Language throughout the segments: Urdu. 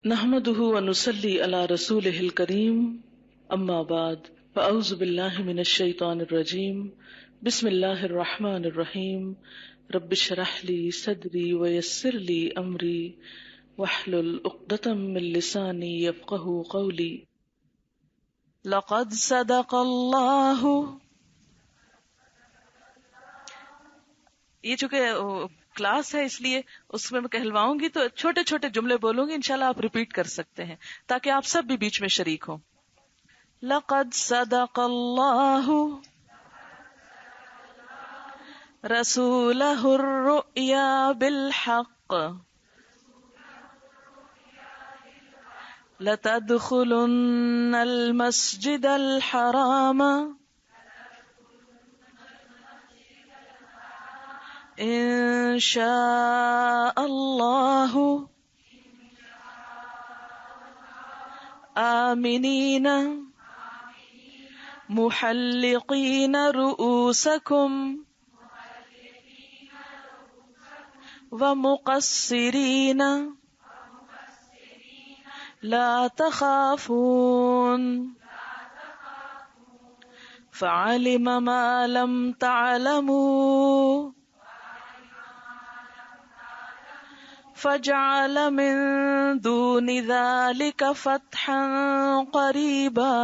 نحمده ونصلي على رسوله الكريم اما بعد فاعوذ بالله من الشيطان الرجيم بسم الله الرحمن الرحيم رب اشرح لي صدري ويسر لي امري واحلل عقدة من لساني يفقهوا قولي لقد صدق الله. یہ چونکہ کلاس ہے اس لیے اس میں کہلواؤں گی تو چھوٹے چھوٹے جملے بولوں گی، انشاءاللہ آپ ریپیٹ کر سکتے ہیں تاکہ آپ سب بھی بیچ میں شریک ہوں. لقد صدق اللہ رسولہ الرؤیا بالحق لتدخلن المسجد الحرام ان شاء اللہ آمنین محلقین رؤوسکم ومقصرین لا تخافون فعلم ما لم تعلموا فجعل من دون ذلك فتحا قريبا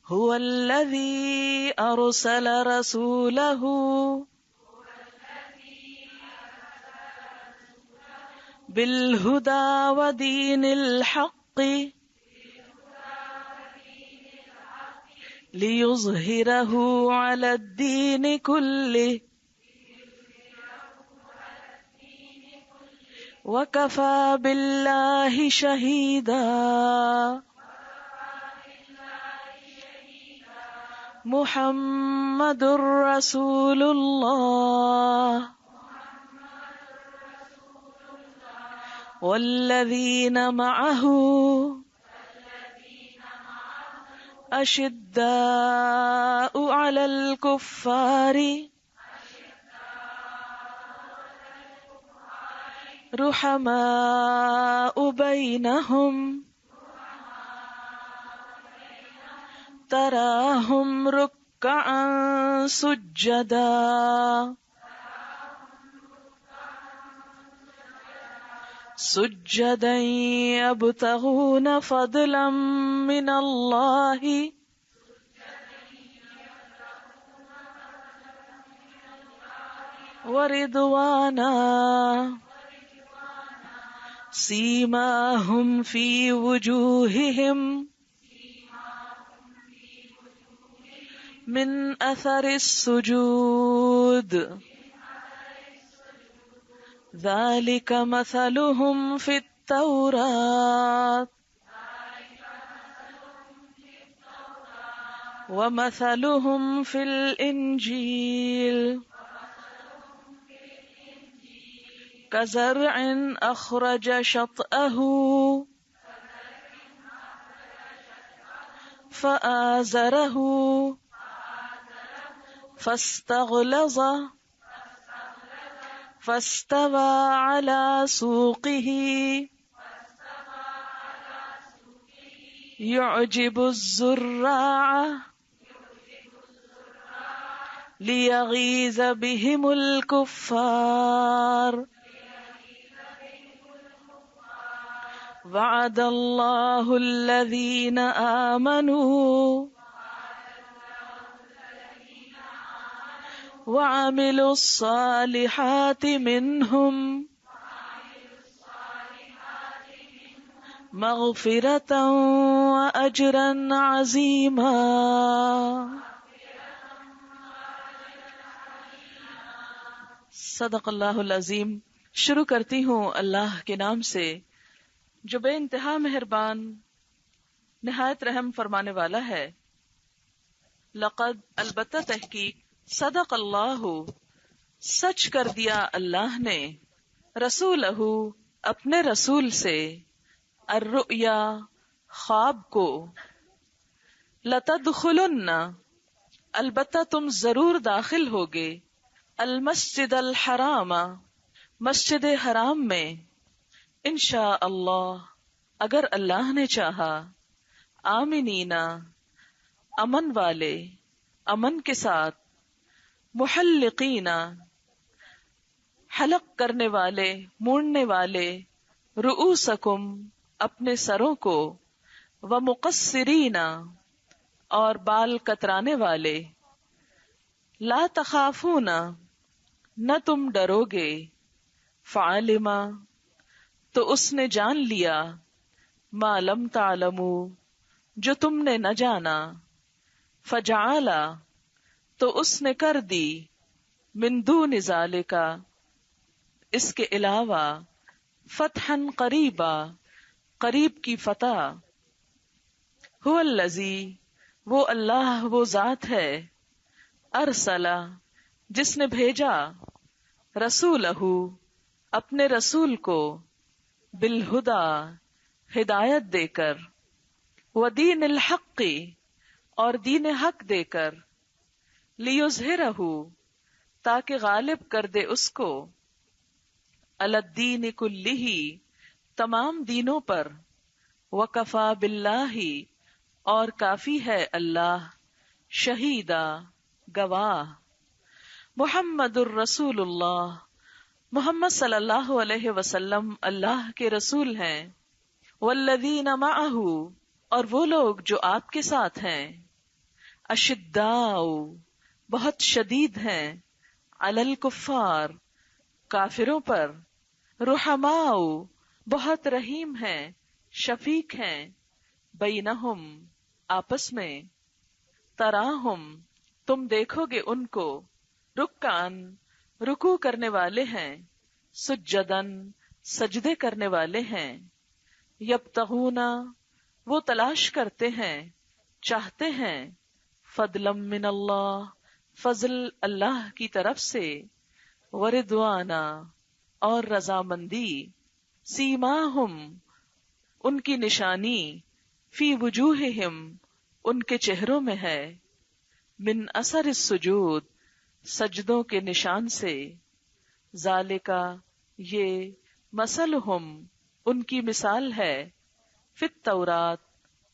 هو الذي أرسل رسوله بالهدى ودين الحق ليظهره على الدين كله وكفى بالله شهيدا. محمد رسول الله والذين معه أشداء على الكفار رحماء بينهم تراهم ركعا سجدا يبتغون فضلا من الله ورضوانا سيماهم في وجوههم من أثر السجود ذلك مثلهم في التوراة ومثلهم في الإنجيل كزرع أخرج شطأه فآزره فاستغلظ فاستوى على سوقه يعجب الزراع ليغيظ بهم الكفار وعد الله الذين آمنوا وعملوا الصالحات منهم مغفرة وأجرا عظيما. صدق اللہ العظیم. شروع کرتی ہوں اللہ کے نام سے جو بے انتہا مہربان نہایت رحم فرمانے والا ہے. لقد البتہ تحقیق صدق اللہ سچ کر دیا اللہ نے رسولہ اپنے رسول سے الرؤیا خواب کو لتدخلن البتہ تم ضرور داخل ہوگے المسجد الحرام، مسجد حرام میں، انشاء اللہ، اگر اللہ نے چاہا، آمنینا، امن والے، امن کے ساتھ، محلقینا، حلق کرنے والے، مونڈنے والے، رؤوسکم، اپنے سروں کو، ومقصرینا، اور بال کترانے والے، لا تخافون، نہ تم ڈرو گے، فعلما، تو اس نے جان لیا، ما لم تعلموا، جو تم نے نہ جانا، فجعل، تو اس نے کر دی، من دون ذالک، اس کے علاوہ، فتحا قریبا، قریب کی فتح، هو الذی، وہ اللہ، وہ ذات ہے، ارسل، جس نے بھیجا، رسولہ، اپنے رسول کو، بالہدی، ہدایت دے کر، ودین الحق، اور دین حق دے کر، لیظہرہ، تاکہ غالب کر دے اس کو، علی الدین کلہ، تمام دینوں پر، وکفی باللہ، اور کافی ہے اللہ، شہیدا، گواہ، محمد الرسول اللہ، محمد صلی اللہ علیہ وسلم اللہ کے رسول ہیں، والذین معہ، اور وہ لوگ جو آپ کے ساتھ ہیں، اشداء، بہت شدید ہیں، علی الکفار، کافروں پر، رحماء، بہت رحیم ہیں، شفیق ہیں، بینہم، آپس میں، تراہم، تم دیکھو گے ان کو، رکعن، رکوع کرنے والے ہیں، سجدن، سجدے کرنے والے ہیں، یبتغون، وہ تلاش کرتے ہیں، چاہتے ہیں، فضلا من اللہ، فضل اللہ کی طرف سے، ورضوانا، اور رضامندی، سیماہم، ان کی نشانی، فی وجوہہم، ان کے چہروں میں ہے، من اثر السجود، سجدوں کے نشان سے، ذالکا، یہ، مثلہم، ان کی مثال ہے، فی التورات،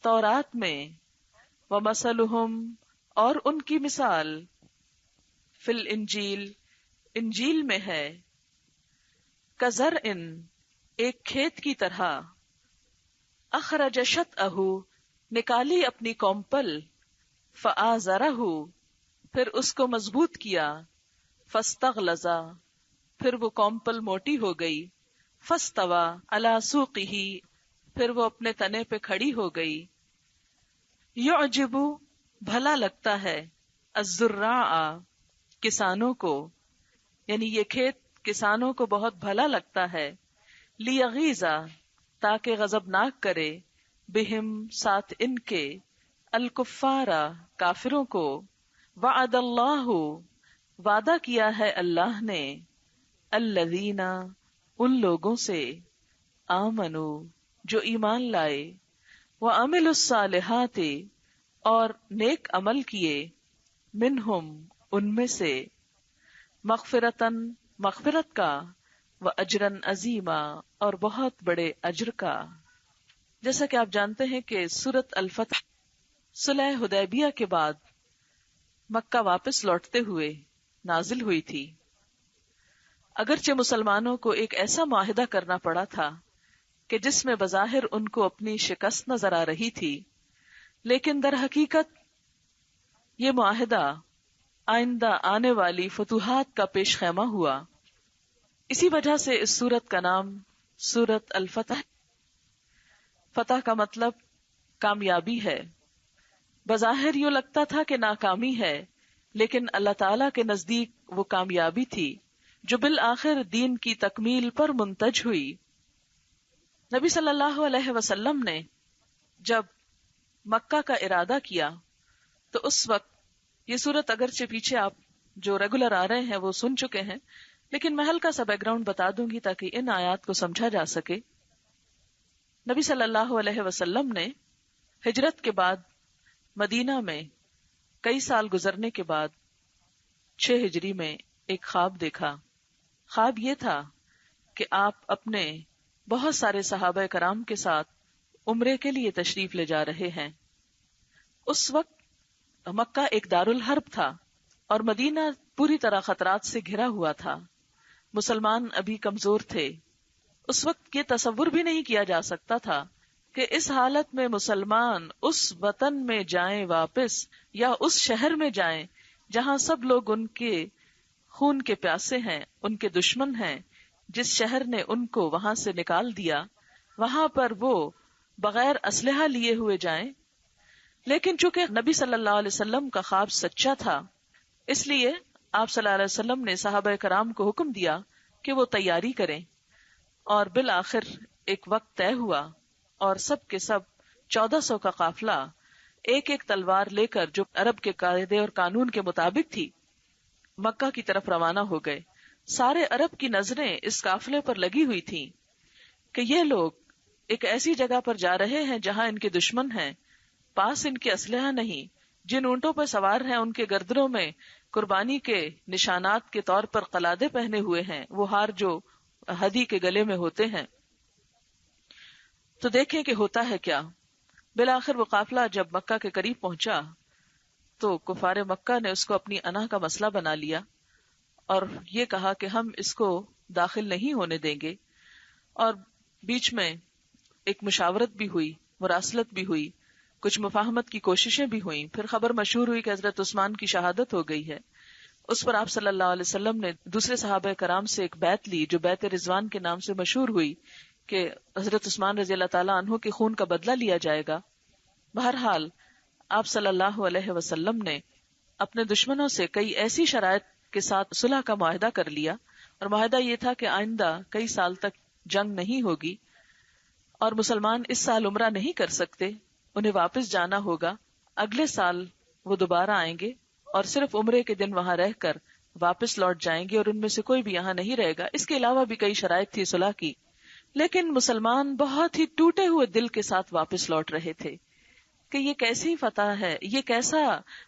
تورات میں، ومثلہم، اور ان کی مثال، فی الانجیل، انجیل میں ہے، کزرع، ایک کھیت کی طرح، اخرج شطأہ، نکالی اپنی کونپل، فآزرہ، پھر اس کو مضبوط کیا، فاستغلظ، پھر وہ کونپل موٹی ہو گئی، فاستوی علی سوقہ، پھر وہ اپنے تنے پہ کھڑی ہو گئی، یعجب، بھلا لگتا ہے، الزراع، کسانوں کو، یعنی یہ کھیت کسانوں کو بہت بھلا لگتا ہے، لیغیظ، تاکہ غضبناک کرے، بہم، ساتھ ان کے، الکفار، کافروں کو، وعد اللہ، وعدہ کیا ہے اللہ نے، الذین، ان لوگوں سے، آمنو، جو ایمان لائے، وعملوا الصالحات، اور نیک عمل کیے، منہم، ان میں سے، مغفرتن، مغفرت کا، واجرا عظیما، اور بہت بڑے اجر کا۔ جیسا کہ آپ جانتے ہیں کہ سورۃ الفتح صلح حدیبیہ کے بعد مکہ واپس لوٹتے ہوئے نازل ہوئی تھی۔ اگرچہ مسلمانوں کو ایک ایسا معاہدہ کرنا پڑا تھا کہ جس میں بظاہر ان کو اپنی شکست نظر آ رہی تھی، لیکن در حقیقت یہ معاہدہ آئندہ آنے والی فتوحات کا پیش خیمہ ہوا۔ اسی وجہ سے اس سورت کا نام سورۃ الفتح، فتح کا مطلب کامیابی ہے۔ بظاہر یوں لگتا تھا کہ ناکامی ہے، لیکن اللہ تعالی کے نزدیک وہ کامیابی تھی جو بالآخر دین کی تکمیل پر منتج ہوئی۔ نبی صلی اللہ علیہ وسلم نے جب مکہ کا ارادہ کیا تو اس وقت یہ صورت، اگرچہ پیچھے آپ جو ریگولر آ رہے ہیں وہ سن چکے ہیں، لیکن میں ہلکا سا بیک گراؤنڈ بتا دوں گی تاکہ ان آیات کو سمجھا جا سکے۔ نبی صلی اللہ علیہ وسلم نے ہجرت کے بعد مدینہ میں کئی سال گزرنے کے بعد 6 ہجری میں ایک خواب دیکھا. خواب یہ تھا کہ آپ اپنے بہت سارے صحابہ کرام کے ساتھ عمرے کے لیے تشریف لے جا رہے ہیں. اس وقت مکہ ایک دارالحرب تھا اور مدینہ پوری طرح خطرات سے گھرا ہوا تھا. مسلمان ابھی کمزور تھے. اس وقت یہ تصور بھی نہیں کیا جا سکتا تھا کہ اس حالت میں مسلمان اس وطن میں جائیں واپس، یا اس شہر میں جائیں جہاں سب لوگ ان کے خون کے پیاسے ہیں، ان کے دشمن ہیں. جس شہر نے ان کو وہاں سے نکال دیا، وہاں پر وہ بغیر اسلحہ لیے ہوئے جائیں. لیکن چونکہ نبی صلی اللہ علیہ وسلم کا خواب سچا تھا، اس لیے آپ صلی اللہ علیہ وسلم نے صحابہ کرام کو حکم دیا کہ وہ تیاری کریں. اور بالآخر ایک وقت طے ہوا اور سب کے سب 1400 کا قافلہ ایک ایک تلوار لے کر، جو عرب کے قاعدے اور قانون کے مطابق تھی، مکہ کی طرف روانہ ہو گئے. سارے عرب کی نظریں اس قافلے پر لگی ہوئی تھیں کہ یہ لوگ ایک ایسی جگہ پر جا رہے ہیں جہاں ان کے دشمن ہیں، پاس ان کے اسلحہ نہیں. جن اونٹوں پر سوار ہیں ان کے گردنوں میں قربانی کے نشانات کے طور پر قلادے پہنے ہوئے ہیں، وہ ہار جو ہدی کے گلے میں ہوتے ہیں. تو دیکھیں کہ ہوتا ہے کیا. بالآخر وہ قافلہ جب مکہ کے قریب پہنچا تو کفار مکہ نے اس کو اپنی انا کا مسئلہ بنا لیا اور یہ کہا کہ ہم اس کو داخل نہیں ہونے دیں گے. اور بیچ میں ایک مشاورت بھی ہوئی، مراسلت بھی ہوئی، کچھ مفاہمت کی کوششیں بھی ہوئیں. پھر خبر مشہور ہوئی کہ حضرت عثمان کی شہادت ہو گئی ہے. اس پر آپ صلی اللہ علیہ وسلم نے دوسرے صحابہ کرام سے ایک بیعت لی جو بیعت رضوان کے نام سے مشہور ہوئی کہ حضرت عثمان رضی اللہ تعالیٰ عنہ کے خون کا بدلہ لیا جائے گا. بہرحال آپ صلی اللہ علیہ وسلم نے اپنے دشمنوں سے کئی ایسی شرائط کے ساتھ صلح کا معاہدہ کر لیا، اور معاہدہ یہ تھا کہ آئندہ کئی سال تک جنگ نہیں ہوگی اور مسلمان اس سال عمرہ نہیں کر سکتے، انہیں واپس جانا ہوگا. اگلے سال وہ دوبارہ آئیں گے اور صرف عمرے کے دن وہاں رہ کر واپس لوٹ جائیں گے اور ان میں سے کوئی بھی یہاں نہیں رہے گا. اس کے علاوہ بھی کئی شرائط تھی صلح کی. لیکن مسلمان بہت ہی ٹوٹے ہوئے دل کے ساتھ واپس لوٹ رہے تھے کہ یہ کیسی فتح ہے، یہ کیسا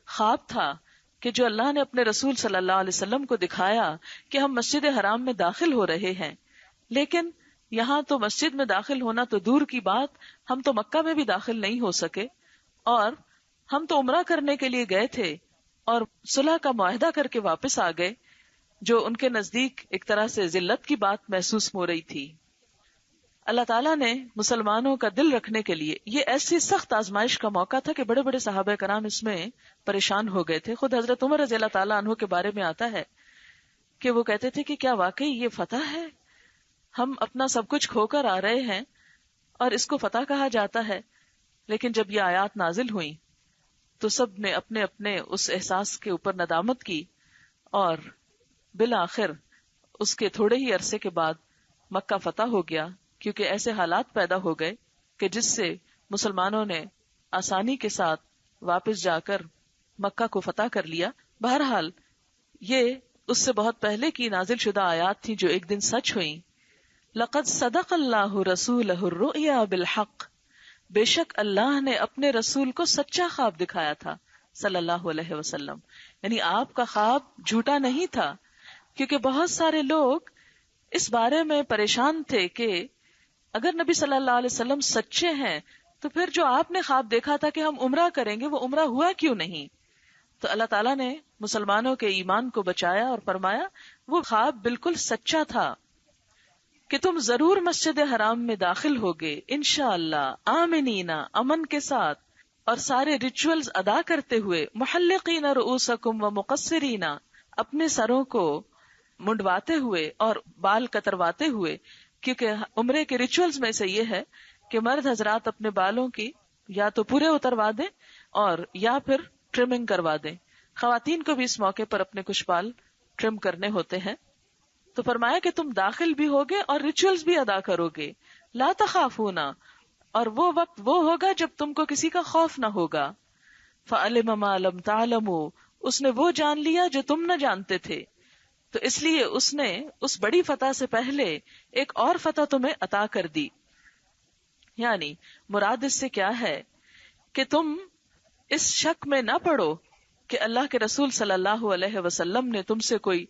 خواب تھا کہ جو اللہ نے اپنے رسول صلی اللہ علیہ وسلم کو دکھایا کہ ہم مسجد حرام میں داخل ہو رہے ہیں. لیکن یہاں تو مسجد میں داخل ہونا تو دور کی بات، ہم تو مکہ میں بھی داخل نہیں ہو سکے، اور ہم تو عمرہ کرنے کے لیے گئے تھے اور صلح کا معاہدہ کر کے واپس آ گئے، جو ان کے نزدیک ایک طرح سے ذلت کی بات محسوس ہو رہی تھی. اللہ تعالیٰ نے مسلمانوں کا دل رکھنے کے لیے یہ ایسی سخت آزمائش کا موقع تھا کہ بڑے بڑے صحابہ کرام اس میں پریشان ہو گئے تھے. خود حضرت عمر رضی اللہ تعالیٰ عنہ کے بارے میں آتا ہے کہ وہ کہتے تھے کہ کیا واقعی یہ فتح ہے؟ ہم اپنا سب کچھ کھو کر آ رہے ہیں اور اس کو فتح کہا جاتا ہے. لیکن جب یہ آیات نازل ہوئیں تو سب نے اپنے اپنے اس احساس کے اوپر ندامت کی، اور بالآخر اس کے تھوڑے ہی عرصے کے بعد مکہ فتح ہو گیا، کیونکہ ایسے حالات پیدا ہو گئے کہ جس سے مسلمانوں نے آسانی کے ساتھ واپس جا کر مکہ کو فتح کر لیا. بہرحال یہ اس سے بہت پہلے کی نازل شدہ آیات تھیں جو ایک دن سچ ہوئیں. لقد صدق اللہ رسولہ الرؤیا بالحق، بے شک اللہ نے اپنے رسول کو سچا خواب دکھایا تھا صلی اللہ علیہ وسلم. یعنی آپ کا خواب جھوٹا نہیں تھا، کیونکہ بہت سارے لوگ اس بارے میں پریشان تھے کہ اگر نبی صلی اللہ علیہ وسلم سچے ہیں تو پھر جو آپ نے خواب دیکھا تھا کہ ہم عمرہ کریں گے، وہ عمرہ ہوا کیوں نہیں؟ تو اللہ تعالیٰ نے مسلمانوں کے ایمان کو بچایا اور فرمایا وہ خواب بالکل سچا تھا کہ تم ضرور مسجد حرام میں داخل ہوگے انشاءاللہ آمنین، امن کے ساتھ، اور سارے ریچولز ادا کرتے ہوئے، محلقین رؤوسکم و مقصرین، اپنے سروں کو منڈواتے ہوئے اور بال کترواتے ہوئے، کیونکہ عمرے کے ریچولز میں سے یہ ہے کہ مرد حضرات اپنے بالوں کی یا تو پورے اتروا دیں اور یا پھر ٹرمنگ کروا دیں. خواتین کو بھی اس موقع پر اپنے کچھ بال ٹرم کرنے ہوتے ہیں. تو فرمایا کہ تم داخل بھی ہوگے اور ریچولز بھی ادا کرو گے. لا تخافون، اور وہ وقت وہ ہوگا جب تم کو کسی کا خوف نہ ہوگا. فعلم ما لم تعلموا، اس نے وہ جان لیا جو تم نہ جانتے تھے، تو اس لیے اس نے اس بڑی فتح سے پہلے ایک اور فتح تمہیں عطا کر دی. یعنی مراد اس سے کیا ہے کہ تم اس شک میں نہ پڑو کہ اللہ کے رسول صلی اللہ علیہ وسلم نے تم سے کوئی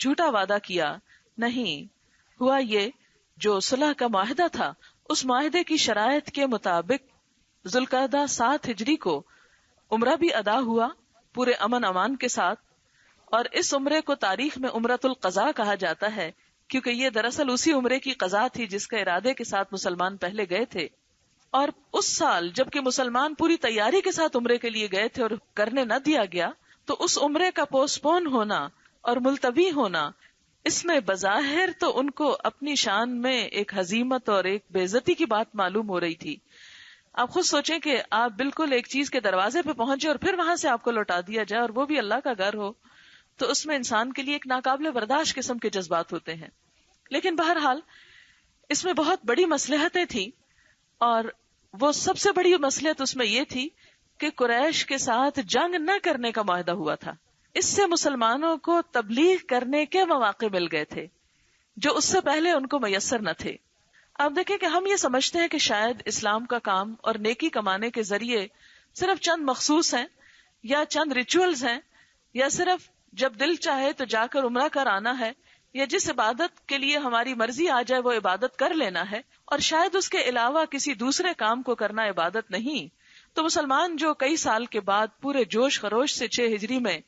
جھوٹا وعدہ کیا. نہیں، ہوا یہ جو صلح کا معاہدہ تھا اس معاہدے کی شرائط کے مطابق ذوالقعدہ 7 ہجری کو عمرہ بھی ادا ہوا پورے امن امان کے ساتھ. اور اس عمرے کو تاریخ میں عمرۃ القضاء کہا جاتا ہے کیونکہ یہ دراصل اسی عمرے کی قضاء تھی جس کا ارادے کے ساتھ مسلمان پہلے گئے تھے. اور اس سال جبکہ مسلمان پوری تیاری کے ساتھ عمرے کے لیے گئے تھے اور کرنے نہ دیا گیا، تو اس عمرے کا پوسٹ پون ہونا اور ملتوی ہونا، اس میں بظاہر تو ان کو اپنی شان میں ایک ہزیمت اور ایک بے عزتی کی بات معلوم ہو رہی تھی. آپ خود سوچیں کہ آپ بالکل ایک چیز کے دروازے پہ پہنچے اور پھر وہاں سے آپ کو لوٹا دیا جائے، اور وہ بھی اللہ کا گھر ہو، تو اس میں انسان کے لیے ایک ناقابل برداشت قسم کے جذبات ہوتے ہیں. لیکن بہرحال اس میں بہت بڑی مصلحتیں تھیں، اور وہ سب سے بڑی مصلحت اس میں یہ تھی کہ قریش کے ساتھ جنگ نہ کرنے کا معاہدہ ہوا تھا. اس سے مسلمانوں کو تبلیغ کرنے کے مواقع مل گئے تھے جو اس سے پہلے ان کو میسر نہ تھے. آپ دیکھیں کہ ہم یہ سمجھتے ہیں کہ شاید اسلام کا کام اور نیکی کمانے کے ذریعے صرف چند مخصوص ہیں، یا چند ریچولز ہیں، یا صرف جب دل چاہے تو جا کر عمرہ کر آنا ہے، یا جس عبادت کے لیے ہماری مرضی آ جائے وہ عبادت کر لینا ہے، اور شاید اس کے علاوہ کسی دوسرے کام کو کرنا عبادت نہیں. تو مسلمان جو کئی سال کے بعد پورے جوش خروش سے 6 ہجری میں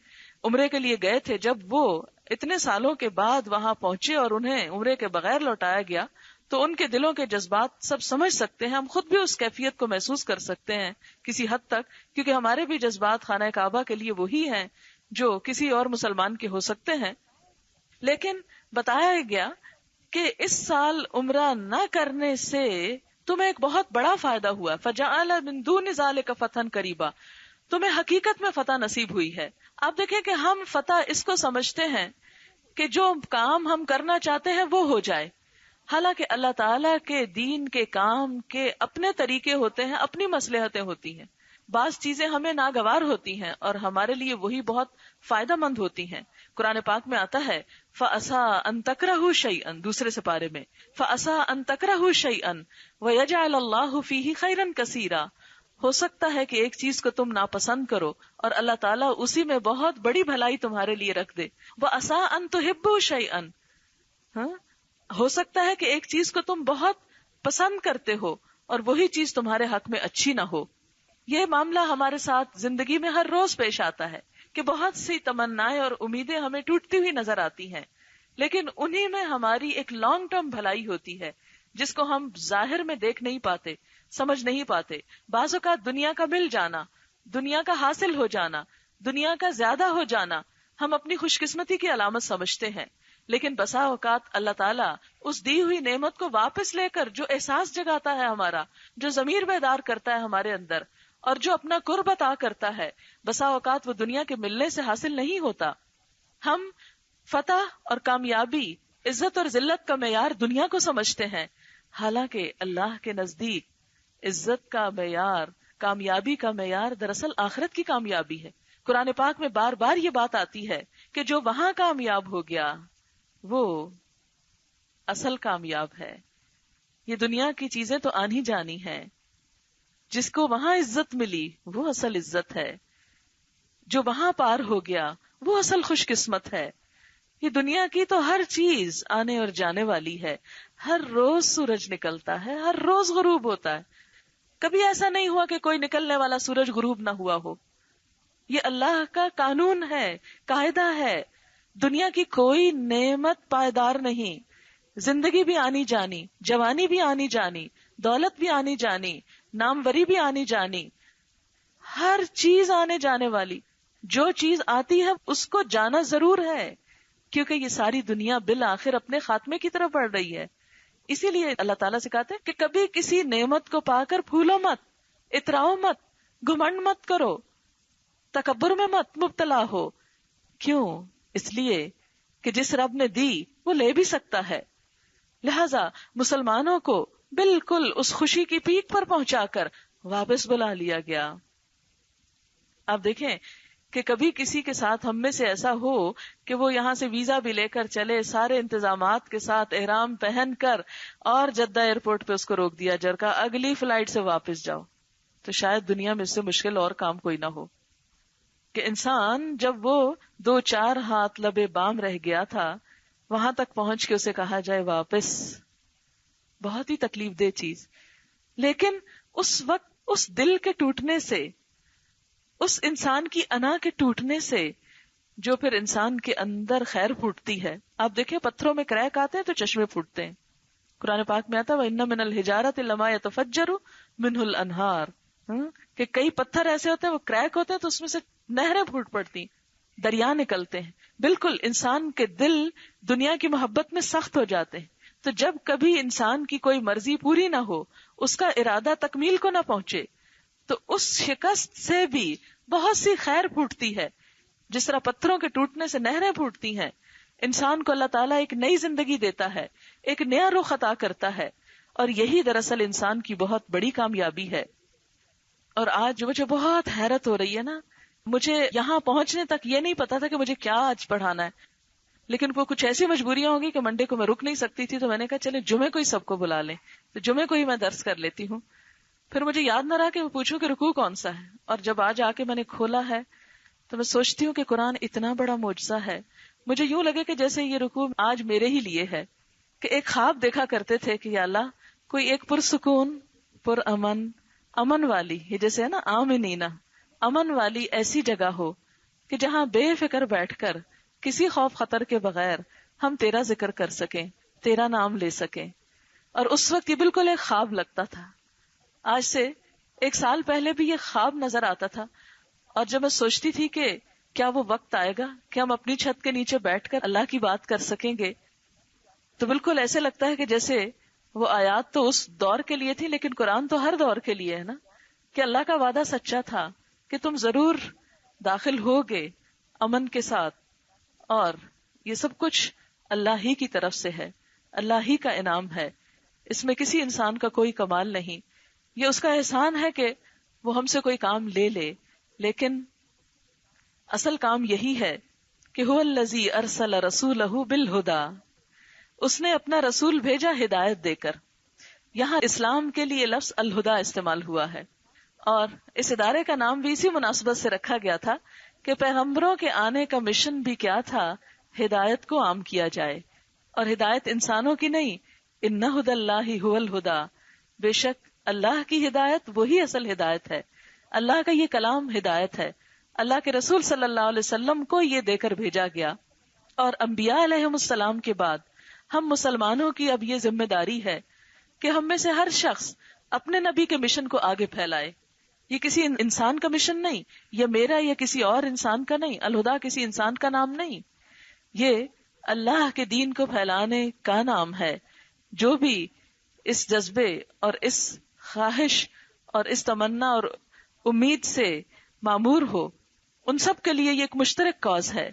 عمرے کے لیے گئے تھے، جب وہ اتنے سالوں کے بعد وہاں پہنچے اور انہیں عمرے کے بغیر لوٹایا گیا، تو ان کے دلوں کے جذبات سب سمجھ سکتے ہیں. ہم خود بھی اس کیفیت کو محسوس کر سکتے ہیں کسی حد تک، کیونکہ ہمارے بھی جذبات خانہ کعبہ کے لیے وہی ہیں جو کسی اور مسلمان کے ہو سکتے ہیں. لیکن بتایا گیا کہ اس سال عمرہ نہ کرنے سے تمہیں ایک بہت بڑا فائدہ ہوا. فَجَعَلَ مِن دُونِ ذَلِكَ فَتْحًا قَرِيبًا، تمہیں حقیقت میں فتح نصیب ہوئی ہے. آپ دیکھیں کہ ہم فتح اس کو سمجھتے ہیں کہ جو کام ہم کرنا چاہتے ہیں وہ ہو جائے، حالانکہ اللہ تعالیٰ کے دین کے کام کے اپنے طریقے ہوتے ہیں، اپنی مصلحتیں ہوتی ہیں. بعض چیزیں ہمیں ناگوار ہوتی ہیں اور ہمارے لیے وہی بہت فائدہ مند ہوتی ہیں. قرآن پاک میں آتا ہے فَأَسَىٰ أَن تَكْرَهُوا شَيْئًا، دوسرے سپارے میں فَأَسَىٰ أَن تَكْرَهُوا شَيْئًا وَيَجْعَلَ اللَّهُ فِيهِ خَيْرًا كَثِيرًا، ہو سکتا ہے کہ ایک چیز کو تم ناپسند کرو اور اللہ تعالیٰ اسی میں بہت بڑی بھلائی تمہارے لیے رکھ دے. وَأَسَىٰ أَن تُحِبُّوا شَيْئًا، ہو سکتا ہے کہ ایک چیز کو تم بہت پسند کرتے ہو اور وہی چیز تمہارے حق میں اچھی نہ ہو. یہ معاملہ ہمارے ساتھ زندگی میں ہر روز پیش آتا ہے کہ بہت سی تمنائیں اور امیدیں ہمیں ٹوٹتی ہوئی نظر آتی ہیں، لیکن انہی میں ہماری ایک لانگ ٹرم بھلائی ہوتی ہے جس کو ہم ظاہر میں دیکھ نہیں پاتے، سمجھ نہیں پاتے. بعض اوقات دنیا کا مل جانا، دنیا کا حاصل ہو جانا، دنیا کا زیادہ ہو جانا ہم اپنی خوش قسمتی کی علامت سمجھتے ہیں، لیکن بسا اوقات اللہ تعالیٰ اس دی ہوئی نعمت کو واپس لے کر جو احساس جگاتا ہے ہمارا، جو ضمیر بیدار کرتا ہے ہمارے اندر، اور جو اپنا قرب عطا کرتا ہے، بسا اوقات وہ دنیا کے ملنے سے حاصل نہیں ہوتا. ہم فتح اور کامیابی، عزت اور ذلت کا معیار دنیا کو سمجھتے ہیں، حالانکہ اللہ کے نزدیک عزت کا معیار، کامیابی کا معیار دراصل آخرت کی کامیابی ہے. قرآن پاک میں بار بار یہ بات آتی ہے کہ جو وہاں کامیاب ہو گیا وہ اصل کامیاب ہے. یہ دنیا کی چیزیں تو آنی جانی ہیں، جس کو وہاں عزت ملی وہ اصل عزت ہے. جو وہاں پار ہو گیا وہ اصل خوش قسمت ہے. یہ دنیا کی تو ہر چیز آنے اور جانے والی ہے. ہر روز سورج نکلتا ہے، ہر روز غروب ہوتا ہے. کبھی ایسا نہیں ہوا کہ کوئی نکلنے والا سورج غروب نہ ہوا ہو. یہ اللہ کا قانون ہے، قاعدہ ہے. دنیا کی کوئی نعمت پائیدار نہیں. زندگی بھی آنی جانی، جوانی بھی آنی جانی، دولت بھی آنی جانی، ناموری بھی آنی جانی، ہر چیز آنے جانے والی. جو چیز آتی ہے اس کو جانا ضرور ہے، کیونکہ یہ ساری دنیا بالآخر اپنے خاتمے کی طرف بڑھ رہی ہے. اسی لیے اللہ تعالیٰ سے کہتے ہیں کہ کبھی کسی نعمت کو پا کر پھولو مت، اتراؤ مت، گھمنڈ مت کرو، تکبر میں مت مبتلا ہو. کیوں؟ اس لیے کہ جس رب نے دی وہ لے بھی سکتا ہے. لہذا مسلمانوں کو بالکل اس خوشی کی پیک پر پہنچا کر واپس بلا لیا گیا. آپ دیکھیں کہ کبھی کسی کے ساتھ ہم میں سے ایسا ہو کہ وہ یہاں سے ویزا بھی لے کر چلے، سارے انتظامات کے ساتھ احرام پہن کر، اور جدہ ایئرپورٹ پہ اس کو روک دیا جائے، کہا اگلی فلائٹ سے واپس جاؤ، تو شاید دنیا میں اس سے مشکل اور کام کوئی نہ ہو. کہ انسان جب وہ 2-4 ہاتھ لبے بام رہ گیا تھا وہاں تک پہنچ کے اسے کہا جائے واپس، بہت ہی تکلیف دہ چیز. لیکن اس وقت اس دل کے ٹوٹنے سے، اس انسان کی انا کے ٹوٹنے سے جو پھر انسان کے اندر خیر پھوٹتی ہے. آپ دیکھیں پتھروں میں کریک آتے ہیں تو چشمے پھوٹتے ہیں. قرآن پاک میں آتا ہے وَإِنَّ مِنَ الْحِجَارَةِ لَمَا يَتَفَجَّرُ مِنْهُ الْأَنْهَارُ، کہ کئی پتھر ایسے ہوتے ہیں وہ کریک ہوتے ہیں تو اس میں سے نہریں پھوٹ پڑتی، دریا نکلتے ہیں. بالکل انسان کے دل دنیا کی محبت میں سخت ہو جاتے ہیں. تو جب کبھی انسان کی کوئی مرضی پوری نہ ہو، اس کا ارادہ تکمیل کو نہ پہنچے، تو اس شکست سے بھی بہت سی خیر پھوٹتی ہے. جس طرح پتھروں کے ٹوٹنے سے نہریں پھوٹتی ہیں، انسان کو اللہ تعالیٰ ایک نئی زندگی دیتا ہے، ایک نیا رخ عطا کرتا ہے. اور یہی دراصل انسان کی بہت بڑی کامیابی ہے. اور آج مجھے بہت حیرت ہو رہی ہے نا، مجھے یہاں پہنچنے تک یہ نہیں پتا تھا کہ مجھے کیا آج پڑھانا ہے، لیکن وہ کچھ ایسی مجبوریاں ہوگی کہ منڈے کو میں رک نہیں سکتی تھی، تو میں نے کہا چلے جمعے کو ہی سب کو بلا لیں، تو جمعے کو ہی میں درس کر لیتی ہوں. پھر مجھے یاد نہ رہا کہ میں پوچھوں کہ رکوع کون سا ہے، اور جب آج آ کے میں نے کھولا ہے تو میں سوچتی ہوں کہ قرآن اتنا بڑا معجزہ ہے. مجھے یوں لگے کہ جیسے یہ رکوع آج میرے ہی لیے ہے، کہ ایک خواب دیکھا کرتے تھے کہ یا اللہ کوئی ایک پرسکون، پر امن والی، یہ جیسے ہے نا آمنینا، امن والی ایسی جگہ ہو کہ جہاں بے فکر بیٹھ کر کسی خوف خطر کے بغیر ہم تیرا ذکر کر سکیں، تیرا نام لے سکیں. اور اس وقت یہ بالکل ایک خواب لگتا تھا. آج سے 1 سال پہلے بھی یہ خواب نظر آتا تھا. اور جب میں سوچتی تھی کہ کیا وہ وقت آئے گا کہ ہم اپنی چھت کے نیچے بیٹھ کر اللہ کی بات کر سکیں گے، تو بالکل ایسے لگتا ہے کہ جیسے وہ آیات تو اس دور کے لیے تھی، لیکن قرآن تو ہر دور کے لیے ہے نا، کہ اللہ کا وعدہ سچا تھا کہ تم ضرور داخل ہوگے امن کے ساتھ. اور یہ سب کچھ اللہ ہی کی طرف سے ہے، اللہ ہی کا انعام ہے، اس میں کسی انسان کا کوئی کمال نہیں. یہ اس کا احسان ہے کہ وہ ہم سے کوئی کام لے لے، لیکن اصل کام یہی ہے کہ هو الذی ارسل رسولہ بالہدی، اس نے اپنا رسول بھیجا ہدایت دے کر. یہاں اسلام کے لیے لفظ الہدا استعمال ہوا ہے، اور اس ادارے کا نام بھی اسی مناسبت سے رکھا گیا تھا کہ پیغمبروں کے آنے کا مشن بھی کیا تھا، ہدایت کو عام کیا جائے. اور ہدایت انسانوں کی نہیں، ان ہدی اللہ هو الہدی، بے شک اللہ کی ہدایت وہی اصل ہدایت ہے. اللہ کا یہ کلام ہدایت ہے، اللہ کے رسول صلی اللہ علیہ وسلم کو یہ دے کر بھیجا گیا. اور انبیاء علیہم السلام کے بعد ہم مسلمانوں کی اب یہ ذمہ داری ہے کہ ہم میں سے ہر شخص اپنے نبی کے مشن کو آگے پھیلائے. یہ کسی انسان کا مشن نہیں، یہ میرا یا کسی اور انسان کا نہیں، الہدا کسی انسان کا نام نہیں، یہ اللہ کے دین کو پھیلانے کا نام ہے. جو بھی اس جذبے اور اس خواہش اور اس تمنا اور امید سے معمور ہو، ان سب کے لیے یہ ایک مشترک کاز ہے.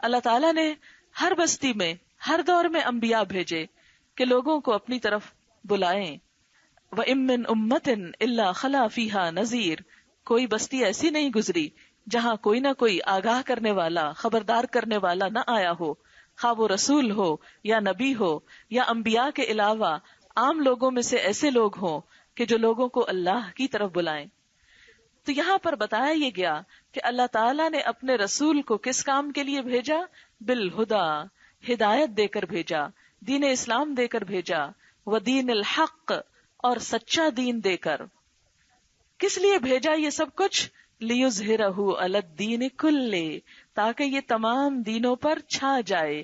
اللہ تعالیٰ نے ہر بستی میں ہر دور میں انبیاء بھیجے کہ لوگوں کو اپنی طرف بلائیں. وَإِن مِّن أُمَّةٍ إِلَّا خَلَا فِيهَا نَذِيرٌ، کوئی بستی ایسی نہیں گزری جہاں کوئی نہ کوئی آگاہ کرنے والا، خبردار کرنے والا نہ آیا ہو، خواہ وہ رسول ہو یا نبی ہو یا انبیاء کے علاوہ عام لوگوں میں سے ایسے لوگ ہوں کہ جو لوگوں کو اللہ کی طرف بلائیں. تو یہاں پر بتایا یہ گیا کہ اللہ تعالیٰ نے اپنے رسول کو کس کام کے لیے بھیجا؟ بالہدی، ہدایت دے کر بھیجا، دین اسلام دے کر بھیجا، ودین الحق، اور سچا دین دے کر. کس لیے بھیجا یہ سب کچھ؟ لیظہرہ علی الدین کلہ، تاکہ یہ تمام دینوں پر چھا جائے.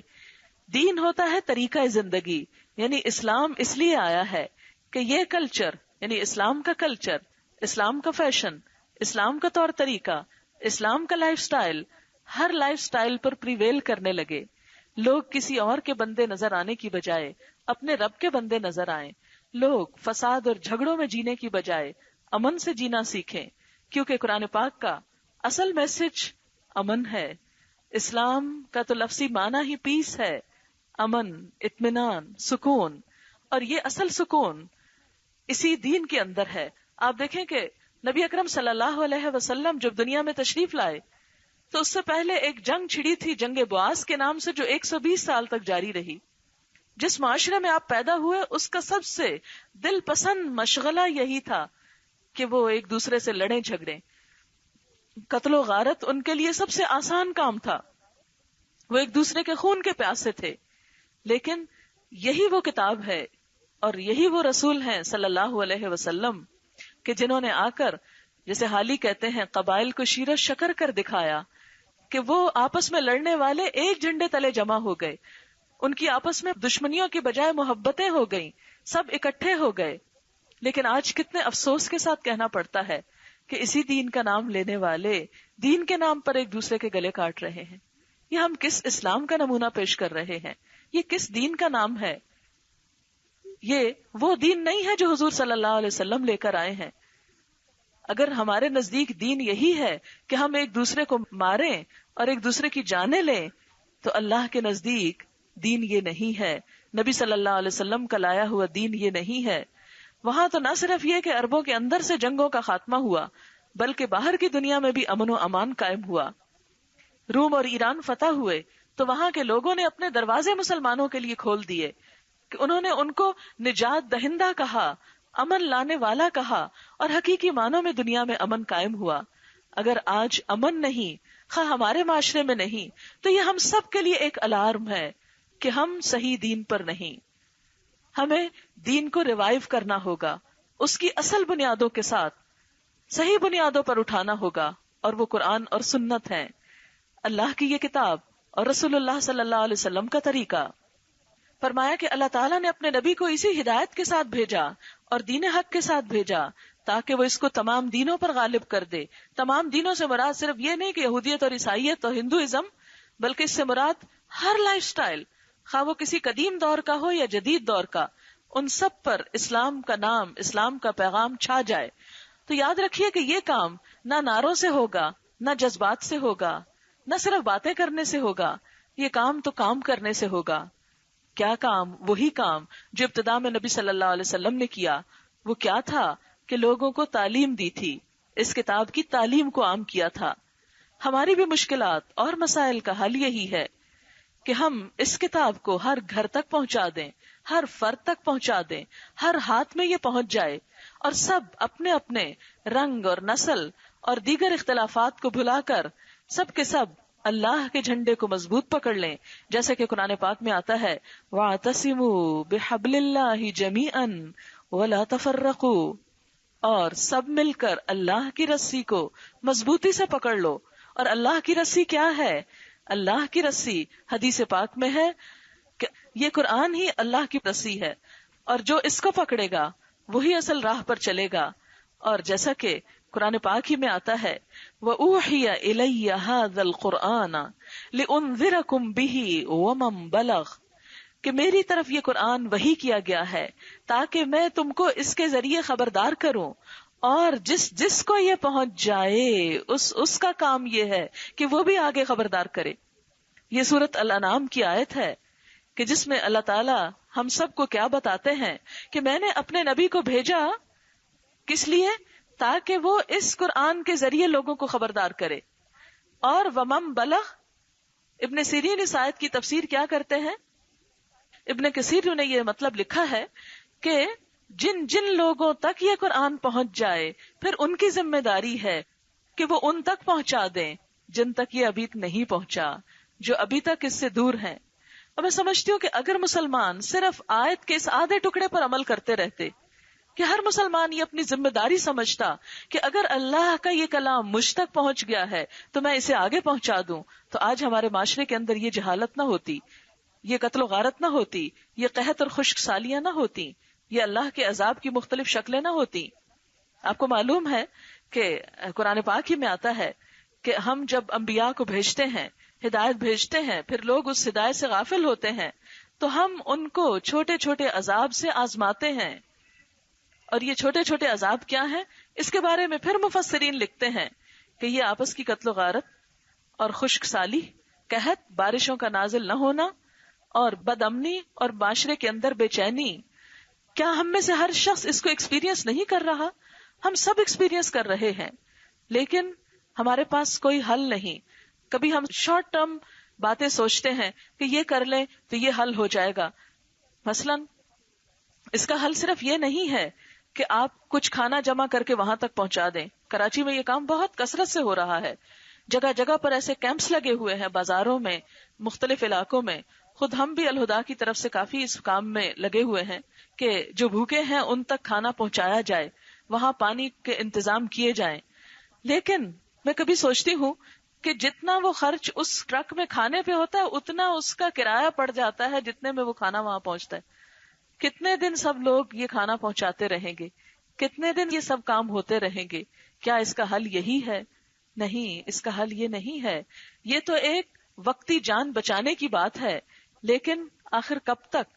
دین ہوتا ہے طریقہ زندگی، یعنی اسلام اس لیے آیا ہے کہ یہ کلچر، یعنی اسلام کا کلچر، اسلام کا فیشن، اسلام کا طور طریقہ، اسلام کا لائف سٹائل، ہر لائف سٹائل پر پریویل کرنے لگے. لوگ کسی اور کے بندے نظر آنے کی بجائے اپنے رب کے بندے نظر آئیں. لوگ فساد اور جھگڑوں میں جینے کی بجائے امن سے جینا سیکھیں، کیونکہ قرآن پاک کا اصل میسج امن ہے. اسلام کا تو لفظی معنی ہی پیس ہے، امن، اطمینان، سکون. اور یہ اصل سکون اسی دین کے اندر ہے. آپ دیکھیں کہ نبی اکرم صلی اللہ علیہ وسلم جب دنیا میں تشریف لائے تو اس سے پہلے ایک جنگ چھڑی تھی، جنگ بواس کے نام سے، جو 120 سال تک جاری رہی. جس معاشرے میں آپ پیدا ہوئے اس کا سب سے دل پسند مشغلہ یہی تھا کہ وہ ایک دوسرے سے لڑیں جھگڑیں. قتل و غارت ان کے لیے سب سے آسان کام تھا، وہ ایک دوسرے کے خون کے پیاسے تھے. لیکن یہی وہ کتاب ہے اور یہی وہ رسول ہیں صلی اللہ علیہ وسلم کہ جنہوں نے آ کر، جیسے حالی کہتے ہیں، قبائل کو شیرہ شکر کر دکھایا کہ وہ آپس میں لڑنے والے ایک جھنڈے تلے جمع ہو گئے، ان کی آپس میں دشمنیوں کی بجائے محبتیں ہو گئیں، سب اکٹھے ہو گئے. لیکن آج کتنے افسوس کے ساتھ کہنا پڑتا ہے کہ اسی دین کا نام لینے والے دین کے نام پر ایک دوسرے کے گلے کاٹ رہے ہیں. یہ ہم کس اسلام کا نمونہ پیش کر رہے ہیں؟ یہ کس دین کا نام ہے؟ یہ وہ دین نہیں ہے جو حضور صلی اللہ علیہ وسلم لے کر آئے ہیں. اگر ہمارے نزدیک دین یہی ہے کہ ہم ایک دوسرے کو ماریں اور ایک دوسرے کی جانیں لیں، تو اللہ کے نزدیک دین یہ نہیں ہے. نبی صلی اللہ علیہ وسلم کا لایا ہوا دین یہ نہیں ہے. وہاں تو نہ صرف یہ کہ عربوں کے اندر سے جنگوں کا خاتمہ ہوا، بلکہ باہر کی دنیا میں بھی امن و امان قائم ہوا. روم اور ایران فتح ہوئے تو وہاں کے لوگوں نے اپنے دروازے مسلمانوں کے لیے کھول دیے کہ انہوں نے ان کو نجات دہندہ کہا، امن لانے والا کہا، اور حقیقی معنوں میں دنیا میں امن قائم ہوا. اگر آج امن نہیں، خواہ ہمارے معاشرے میں نہیں، تو یہ ہم سب کے لیے ایک الارم ہے کہ ہم صحیح دین پر نہیں. ہمیں دین کو ریوائیو کرنا ہوگا، اس کی اصل بنیادوں کے ساتھ صحیح بنیادوں پر اٹھانا ہوگا، اور وہ قرآن اور سنت ہے، اللہ کی یہ کتاب اور رسول اللہ صلی اللہ علیہ وسلم کا طریقہ. فرمایا کہ اللہ تعالیٰ نے اپنے نبی کو اسی ہدایت کے ساتھ بھیجا اور دین حق کے ساتھ بھیجا تاکہ وہ اس کو تمام دینوں پر غالب کر دے. تمام دینوں سے مراد صرف یہ نہیں کہ یہودیت اور عیسائیت اور ہندوازم، بلکہ اس سے مراد ہر لائف سٹائل، خواہ وہ کسی قدیم دور کا ہو یا جدید دور کا، ان سب پر اسلام کا نام، اسلام کا پیغام چھا جائے. تو یاد رکھیے کہ یہ کام نہ نعروں سے ہوگا، نہ جذبات سے ہوگا، نہ صرف باتیں کرنے سے ہوگا. یہ کام تو کام کرنے سے ہوگا. کیا کام؟ وہی کام جو ابتدا میں نبی صلی اللہ علیہ وسلم نے کیا. وہ کیا تھا کہ لوگوں کو تعلیم دی تھی، اس کتاب کی تعلیم کو عام کیا تھا. ہماری بھی مشکلات اور مسائل کا حل یہی ہے کہ ہم اس کتاب کو ہر گھر تک پہنچا دیں، ہر فرد تک پہنچا دیں، ہر ہاتھ میں یہ پہنچ جائے، اور سب اپنے اپنے رنگ اور نسل اور دیگر اختلافات کو بھلا کر سب کے سب اللہ کے جھنڈے کو مضبوط پکڑ لیں. جیسے کہ قرآن پاک میں آتا ہے وَاعْتَصِمُوا بِحَبْلِ اللَّهِ جَمِيعًا وَلَا تَفَرَّقُوا، اور سب مل کر اللہ کی رسی کو مضبوطی سے پکڑ لو. اور اللہ کی رسی کیا ہے؟ اللہ کی رسی حدیث پاک میں ہے کہ یہ قرآن ہی اللہ کی رسی ہے، اور جو اس کو پکڑے گا وہی اصل راہ پر چلے گا. اور جیسا کہ قرآن پاک ہی میں آتا ہے وَأُوحِيَ إِلَيَّ هَذَا الْقُرْآنَ لِأُنذِرَكُمْ بِهِ وَمَنْ بَلَغَ، کہ میری طرف یہ قرآن وحی کیا گیا ہے تاکہ میں تم کو اس کے ذریعے خبردار کروں، اور جس کو یہ پہنچ جائے اس کا کام یہ ہے کہ وہ بھی آگے خبردار کرے. یہ سورۃ الانعام کی آیت ہے کہ جس میں اللہ تعالی ہم سب کو کیا بتاتے ہیں کہ میں نے اپنے نبی کو بھیجا کس لیے؟ تاکہ وہ اس قرآن کے ذریعے لوگوں کو خبردار کرے. اور ومن بلغ، ابن سیرین اس آیت کی تفسیر کیا کرتے ہیں؟ ابن کثیر نے یہ مطلب لکھا ہے کہ جن جن لوگوں تک یہ قرآن پہنچ جائے پھر ان کی ذمہ داری ہے کہ وہ ان تک پہنچا دیں جن تک یہ ابھی نہیں پہنچا، جو ابھی تک اس سے دور ہیں. اور میں سمجھتی ہوں کہ اگر مسلمان صرف آیت کے اس آدھے ٹکڑے پر عمل کرتے رہتے، کہ ہر مسلمان یہ اپنی ذمہ داری سمجھتا کہ اگر اللہ کا یہ کلام مجھ تک پہنچ گیا ہے تو میں اسے آگے پہنچا دوں، تو آج ہمارے معاشرے کے اندر یہ جہالت نہ ہوتی، یہ قتل و غارت نہ ہوتی، یہ قحط اور خشک سالیاں نہ ہوتی، یہ اللہ کے عذاب کی مختلف شکلیں نہ ہوتی. آپ کو معلوم ہے کہ قرآن پاک ہی میں آتا ہے کہ ہم جب انبیاء کو بھیجتے ہیں، ہدایت بھیجتے ہیں، پھر لوگ اس ہدایت سے غافل ہوتے ہیں تو ہم ان کو چھوٹے چھوٹے عذاب سے آزماتے ہیں. اور یہ چھوٹے چھوٹے عذاب کیا ہیں؟ اس کے بارے میں پھر مفسرین لکھتے ہیں کہ یہ آپس کی قتل و غارت اور خشک سالی، قحط، بارشوں کا نازل نہ ہونا اور بد امنی اور معاشرے کے اندر بے چینی. کیا ہم میں سے ہر شخص اس کو ایکسپیرینس نہیں کر رہا؟ ہم سب ایکسپیرینس کر رہے ہیں، لیکن ہمارے پاس کوئی حل نہیں. کبھی ہم شارٹ ٹرم باتیں سوچتے ہیں کہ یہ کر لیں تو یہ حل ہو جائے گا. مثلا اس کا حل صرف یہ نہیں ہے کہ آپ کچھ کھانا جمع کر کے وہاں تک پہنچا دیں. کراچی میں یہ کام بہت کثرت سے ہو رہا ہے. جگہ جگہ پر ایسے کیمپس لگے ہوئے ہیں، بازاروں میں، مختلف علاقوں میں. خود ہم بھی الہدا کی طرف سے کافی اس کام میں لگے ہوئے ہیں کہ جو بھوکے ہیں ان تک کھانا پہنچایا جائے، وہاں پانی کے انتظام کیے جائیں. لیکن میں کبھی سوچتی ہوں کہ جتنا وہ خرچ اس ٹرک میں کھانے پہ ہوتا ہے اتنا اس کا کرایہ پڑ جاتا ہے جتنے میں وہ کھانا وہاں پہنچتا ہے. کتنے دن سب لوگ یہ کھانا پہنچاتے رہیں گے؟ کتنے دن یہ سب کام ہوتے رہیں گے؟ کیا اس کا حل یہی ہے؟ نہیں، اس کا حل یہ نہیں ہے. یہ تو ایک وقتی جان بچانے کی بات ہے، لیکن آخر کب تک؟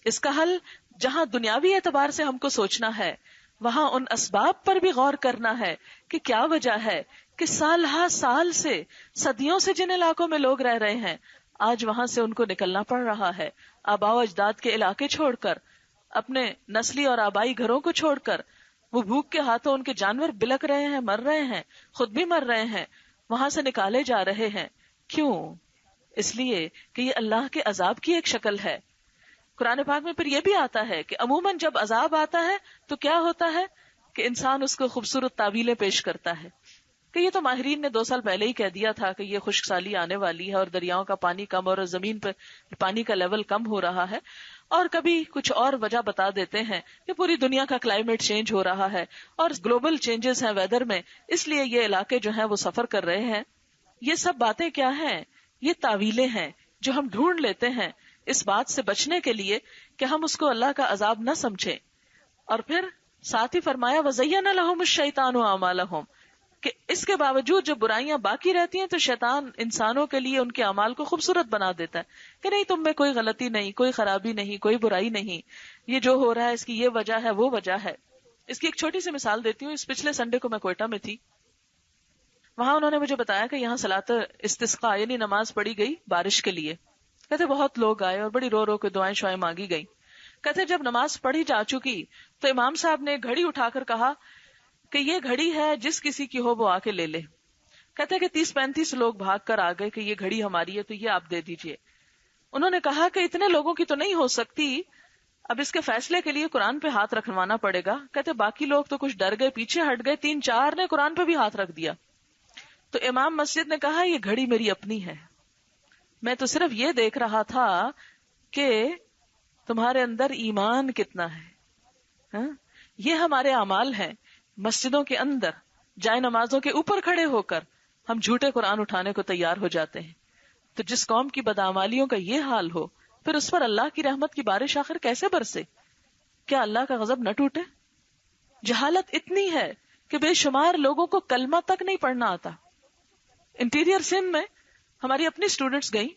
اس کا حل جہاں دنیاوی اعتبار سے ہم کو سوچنا ہے، وہاں ان اسباب پر بھی غور کرنا ہے کہ کیا وجہ ہے کہ سال ہا سال سے، صدیوں سے جن علاقوں میں لوگ رہ رہے ہیں، آج وہاں سے ان کو نکلنا پڑ رہا ہے. آباء و اجداد کے علاقے چھوڑ کر، اپنے نسلی اور آبائی گھروں کو چھوڑ کر، وہ بھوک کے ہاتھوں ان کے جانور بلک رہے ہیں، مر رہے ہیں، خود بھی مر رہے ہیں، وہاں سے نکالے جا رہے ہیں. کیوں؟ اس لیے کہ یہ اللہ کے عذاب کی ایک شکل ہے. قرآن پاک میں پھر یہ بھی آتا ہے کہ عموماً جب عذاب آتا ہے تو کیا ہوتا ہے کہ انسان اس کو خوبصورت تعویلیں پیش کرتا ہے کہ یہ تو ماہرین نے 2 سال پہلے ہی کہہ دیا تھا کہ یہ خشک سالی آنے والی ہے اور دریاؤں کا پانی کم اور زمین پہ پانی کا لیول کم ہو رہا ہے. اور کبھی کچھ اور وجہ بتا دیتے ہیں کہ پوری دنیا کا کلائمیٹ چینج ہو رہا ہے اور گلوبل چینجز ہیں ویدر میں، اس لیے یہ علاقے جو ہیں وہ سفر کر رہے ہیں. یہ سب باتیں کیا ہیں؟ یہ تعویلیں ہیں جو ہم ڈھونڈ لیتے ہیں اس بات سے بچنے کے لیے کہ ہم اس کو اللہ کا عذاب نہ سمجھیں. اور پھر ساتھ ہی فرمایا وَزَيَّنَ لَهُمُ الشَّيْطَانُ أَعْمَالَهُمْ، کہ اس کے باوجود جب برائیاں باقی رہتی ہیں تو شیطان انسانوں کے لیے ان کے اعمال کو خوبصورت بنا دیتا ہے کہ نہیں، تم میں کوئی غلطی نہیں، کوئی خرابی نہیں، کوئی برائی نہیں، یہ جو ہو رہا ہے اس کی یہ وجہ ہے، وہ وجہ ہے. اس کی ایک چھوٹی سی مثال دیتی ہوں. اس پچھلے سنڈے کو میں کوئٹہ میں تھی. وہاں انہوں نے مجھے بتایا کہ یہاں صلاۃ استسقاء یعنی نماز پڑھی گئی بارش کے لیے. کہتے بہت لوگ آئے اور بڑی رو رو کے دعائیں شعائیں مانگی گئی. کہتے جب نماز پڑھی جا چکی تو امام صاحب نے گھڑی اٹھا کر کہا کہ یہ گھڑی ہے، جس کسی کی ہو وہ آ کے لے لے. کہتے کہ 30-35 لوگ بھاگ کر آ گئے کہ یہ گھڑی ہماری ہے تو یہ آپ دے دیجئے. انہوں نے کہا کہ اتنے لوگوں کی تو نہیں ہو سکتی، اب اس کے فیصلے کے لیے قرآن پہ ہاتھ رکھوانا پڑے گا. کہتے باقی لوگ تو کچھ ڈر گئے، پیچھے ہٹ گئے، 3-4 نے قرآن پہ بھی ہاتھ رکھ دیا. تو امام مسجد نے کہا یہ گھڑی میری اپنی ہے، میں تو صرف یہ دیکھ رہا تھا کہ تمہارے اندر ایمان کتنا ہے. یہ ہمارے اعمال ہیں. مسجدوں کے اندر جائے نمازوں کے اوپر کھڑے ہو کر ہم جھوٹے قرآن اٹھانے کو تیار ہو جاتے ہیں. تو جس قوم کی بدعمالیوں کا یہ حال ہو، پھر اس پر اللہ کی رحمت کی بارش آخر کیسے برسے؟ کیا اللہ کا غضب نہ ٹوٹے؟ جہالت اتنی ہے کہ بے شمار لوگوں کو کلمہ تک نہیں پڑھنا آتا. انٹیریئر سندھ میں ہماری اپنی اسٹوڈنٹس گئیں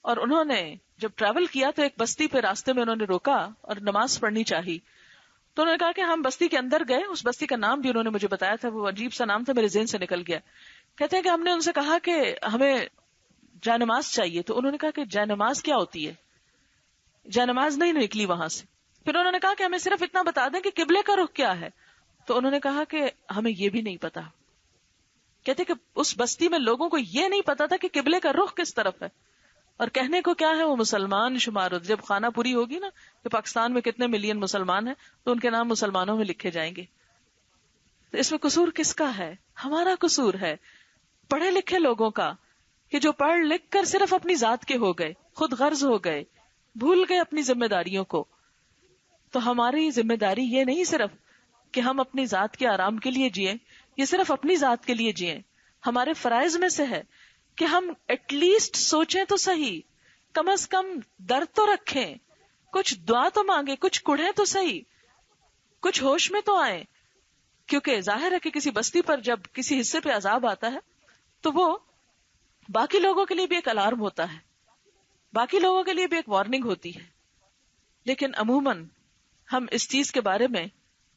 اور انہوں نے جب ٹریول کیا تو ایک بستی پہ راستے میں انہوں نے روکا اور نماز پڑھنی چاہی. تو انہوں نے کہا کہ ہم بستی کے اندر گئے. اس بستی کا نام بھی انہوں نے مجھے بتایا تھا، وہ عجیب سا نام تھا، میرے ذہن سے نکل گیا. کہتے ہیں کہ ہم نے ان سے کہا کہ ہمیں جائے نماز چاہیے. تو انہوں نے کہا کہ جائے نماز کیا ہوتی ہے؟ جائے نماز نہیں نکلی وہاں سے. پھر انہوں نے کہا کہ ہمیں صرف اتنا بتا دیں کہ قبلے کا رخ کیا ہے. تو انہوں نے کہا کہ ہمیں یہ بھی نہیں پتا. کہتے کہ اس بستی میں لوگوں کو یہ نہیں پتا تھا کہ قبلے کا رخ کس طرف ہے. اور کہنے کو کیا ہے، وہ مسلمان شمار ہوتے. جب خانہ پوری ہوگی نا کہ پاکستان میں کتنے ملین مسلمان ہیں تو ان کے نام مسلمانوں میں لکھے جائیں گے. تو اس میں قصور کس کا ہے؟ ہمارا قصور ہے، پڑھے لکھے لوگوں کا، کہ جو پڑھ لکھ کر صرف اپنی ذات کے ہو گئے، خود غرض ہو گئے، بھول گئے اپنی ذمہ داریوں کو. تو ہماری ذمہ داری یہ نہیں صرف کہ ہم اپنی ذات کے آرام کے لیے جئیں، یہ صرف اپنی ذات کے لیے جئیں. ہمارے فرائض میں سے ہے کہ ہم ایٹ لیسٹ سوچیں تو صحیح، کم از کم درد تو رکھیں، کچھ دعا تو مانگے، کچھ کڑھیں تو صحیح، کچھ ہوش میں تو آئیں. کیونکہ ظاہر ہے کہ کسی بستی پر جب کسی حصے پہ عذاب آتا ہے تو وہ باقی لوگوں کے لیے بھی ایک الارم ہوتا ہے، باقی لوگوں کے لیے بھی ایک وارننگ ہوتی ہے. لیکن عموماً ہم اس چیز کے بارے میں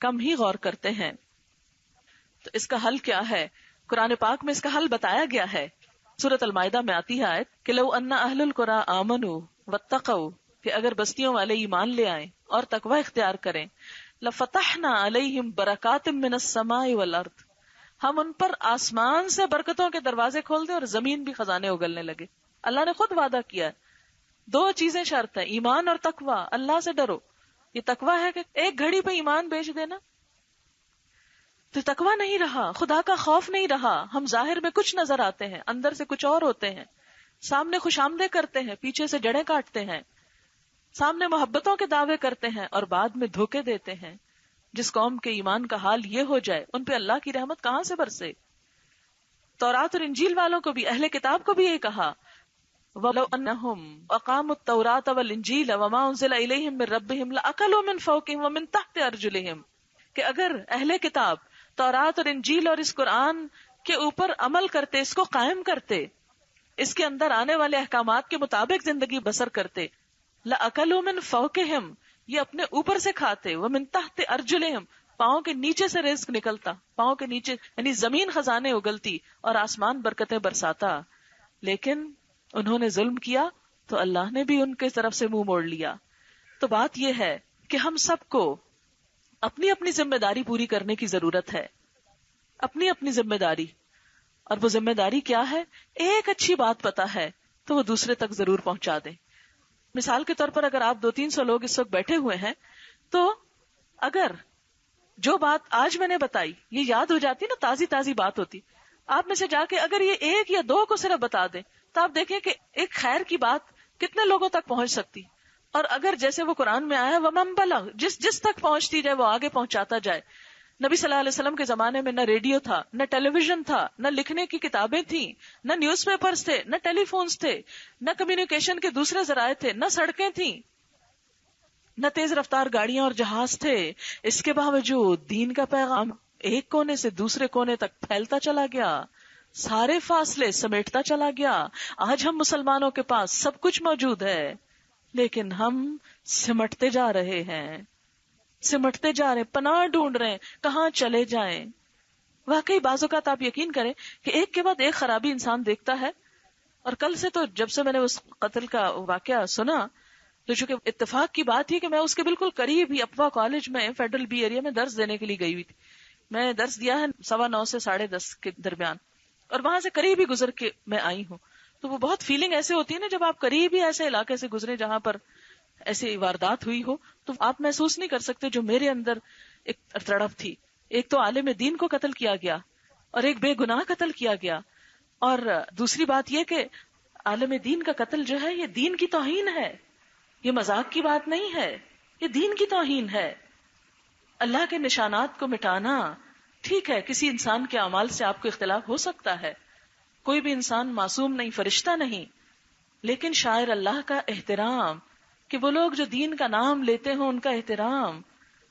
کم ہی غور کرتے ہیں. تو اس کا حل کیا ہے؟ قرآن پاک میں اس کا حل بتایا گیا ہے. سورۃ المائدہ میں آتی ہے آیت کہ لو ان اہل القری آمنوا واتقوا، کہ اگر بستیوں والے ایمان لے آئیں اور تقوی اختیار کریں، لفتحنا علیہم برکات من السماء والارض، ہم ان پر آسمان سے برکتوں کے دروازے کھول دیں اور زمین بھی خزانے اگلنے لگے. اللہ نے خود وعدہ کیا ہے. 2 چیزیں شرط ہیں، ایمان اور تقوی. اللہ سے ڈرو. یہ تقوی ہے کہ ایک گھڑی پہ ایمان بیچ دینا تو تقویٰ نہیں رہا، خدا کا خوف نہیں رہا. ہم ظاہر میں کچھ نظر آتے ہیں، اندر سے کچھ اور ہوتے ہیں. سامنے خوش آمدیں کرتے ہیں، پیچھے سے جڑیں کاٹتے ہیں. سامنے محبتوں کے دعوے کرتے ہیں اور بعد میں دھوکے دیتے ہیں. جس قوم کے ایمان کا حال یہ ہو جائے، ان پہ اللہ کی رحمت کہاں سے برسے؟ تورات اور انجیل والوں کو بھی، اہل کتاب کو بھی یہ کہا وَلَوْ أَنَّهُمْ أَقَامُوا التَّوْرَاةَ وَالْإِنجِيلَ وَمَا أُنزِلَ إِلَيْهِم مِّن رَّبِّهِمْ لَأَكَلُوا مِن فَوْقِهِمْ وَمِن تَحْتِ أَرْجُلِهِمْ، کہ اگر اہل کتاب تورات اور انجیل اور اس قرآن کے اوپر عمل کرتے، اس کو قائم کرتے، اس کے اندر آنے والے احکامات کے مطابق زندگی بسر کرتے، لَأَكَلُوا مِن فَوْقِهِمْ، یہ اپنے اوپر سے کھاتے، وَمِن تَحْتِ أَرْجُلِهِمْ، پاؤں کے نیچے سے رزق نکلتا، پاؤں کے نیچے یعنی زمین خزانے اگلتی اور آسمان برکتیں برساتا. لیکن انہوں نے ظلم کیا تو اللہ نے بھی ان کے طرف سے منہ موڑ لیا. تو بات یہ ہے کہ ہم سب کو اپنی اپنی ذمہ داری پوری کرنے کی ضرورت ہے، اپنی اپنی ذمہ داری. اور وہ ذمہ داری کیا ہے؟ ایک اچھی بات پتا ہے تو وہ دوسرے تک ضرور پہنچا دیں. مثال کے طور پر اگر آپ 200-300 لوگ اس وقت بیٹھے ہوئے ہیں، تو اگر جو بات آج میں نے بتائی یہ یاد ہو جاتی نا، تازی تازی بات ہوتی، آپ میں سے جا کے اگر یہ 1 یا 2 کو صرف بتا دیں تو آپ دیکھیں کہ ایک خیر کی بات کتنے لوگوں تک پہنچ سکتی. اور اگر جیسے وہ قرآن میں آیا وَمَن بَلَغ، جس تک پہنچتی جائے وہ آگے پہنچاتا جائے. نبی صلی اللہ علیہ وسلم کے زمانے میں نہ ریڈیو تھا، نہ ٹیلی ویژن تھا، نہ لکھنے کی کتابیں تھیں، نہ نیوز پیپرز تھے، نہ ٹیلی فونز تھے، نہ کمیونیکیشن کے دوسرے ذرائع تھے، نہ سڑکیں تھیں، نہ تیز رفتار گاڑیاں اور جہاز تھے. اس کے باوجود دین کا پیغام ایک کونے سے دوسرے کونے تک پھیلتا چلا گیا، سارے فاصلے سمیٹتا چلا گیا. آج ہم مسلمانوں کے پاس سب کچھ موجود ہے، لیکن ہم سمٹتے جا رہے ہیں، سمٹتے جا رہے ہیں، پناہ ڈھونڈ رہے ہیں کہاں چلے جائیں. واقعی بعض اوقات آپ یقین کریں کہ ایک کے بعد ایک خرابی انسان دیکھتا ہے. اور کل سے تو جب سے میں نے اس قتل کا واقعہ سنا تو چونکہ اتفاق کی بات ہی کہ میں اس کے بالکل قریب ہی اپوا کالج میں فیڈرل بی ایریا میں درس دینے کے لیے گئی ہوئی تھی. میں درس دیا ہے 9:15 سے 10:30 کے درمیان، اور وہاں سے قریب ہی گزر کے میں آئی ہوں. تو وہ بہت فیلنگ ایسے ہوتی ہے نا جب آپ قریب ہی ایسے علاقے سے گزرے جہاں پر ایسی واردات ہوئی ہو، تو آپ محسوس نہیں کر سکتے جو میرے اندر ایک تڑپ تھی. ایک تو عالم دین کو قتل کیا گیا اور ایک بے گناہ قتل کیا گیا. اور دوسری بات یہ کہ عالم دین کا قتل جو ہے یہ دین کی توہین ہے، یہ مذاق کی بات نہیں ہے، یہ دین کی توہین ہے. اللہ کے نشانات کو مٹانا، ٹھیک ہے کسی انسان کے اعمال سے آپ کو اختلاف ہو سکتا ہے، کوئی بھی انسان معصوم نہیں، فرشتہ نہیں، لیکن شاعر اللہ کا احترام، کہ وہ لوگ جو دین کا نام لیتے ہوں ان کا احترام.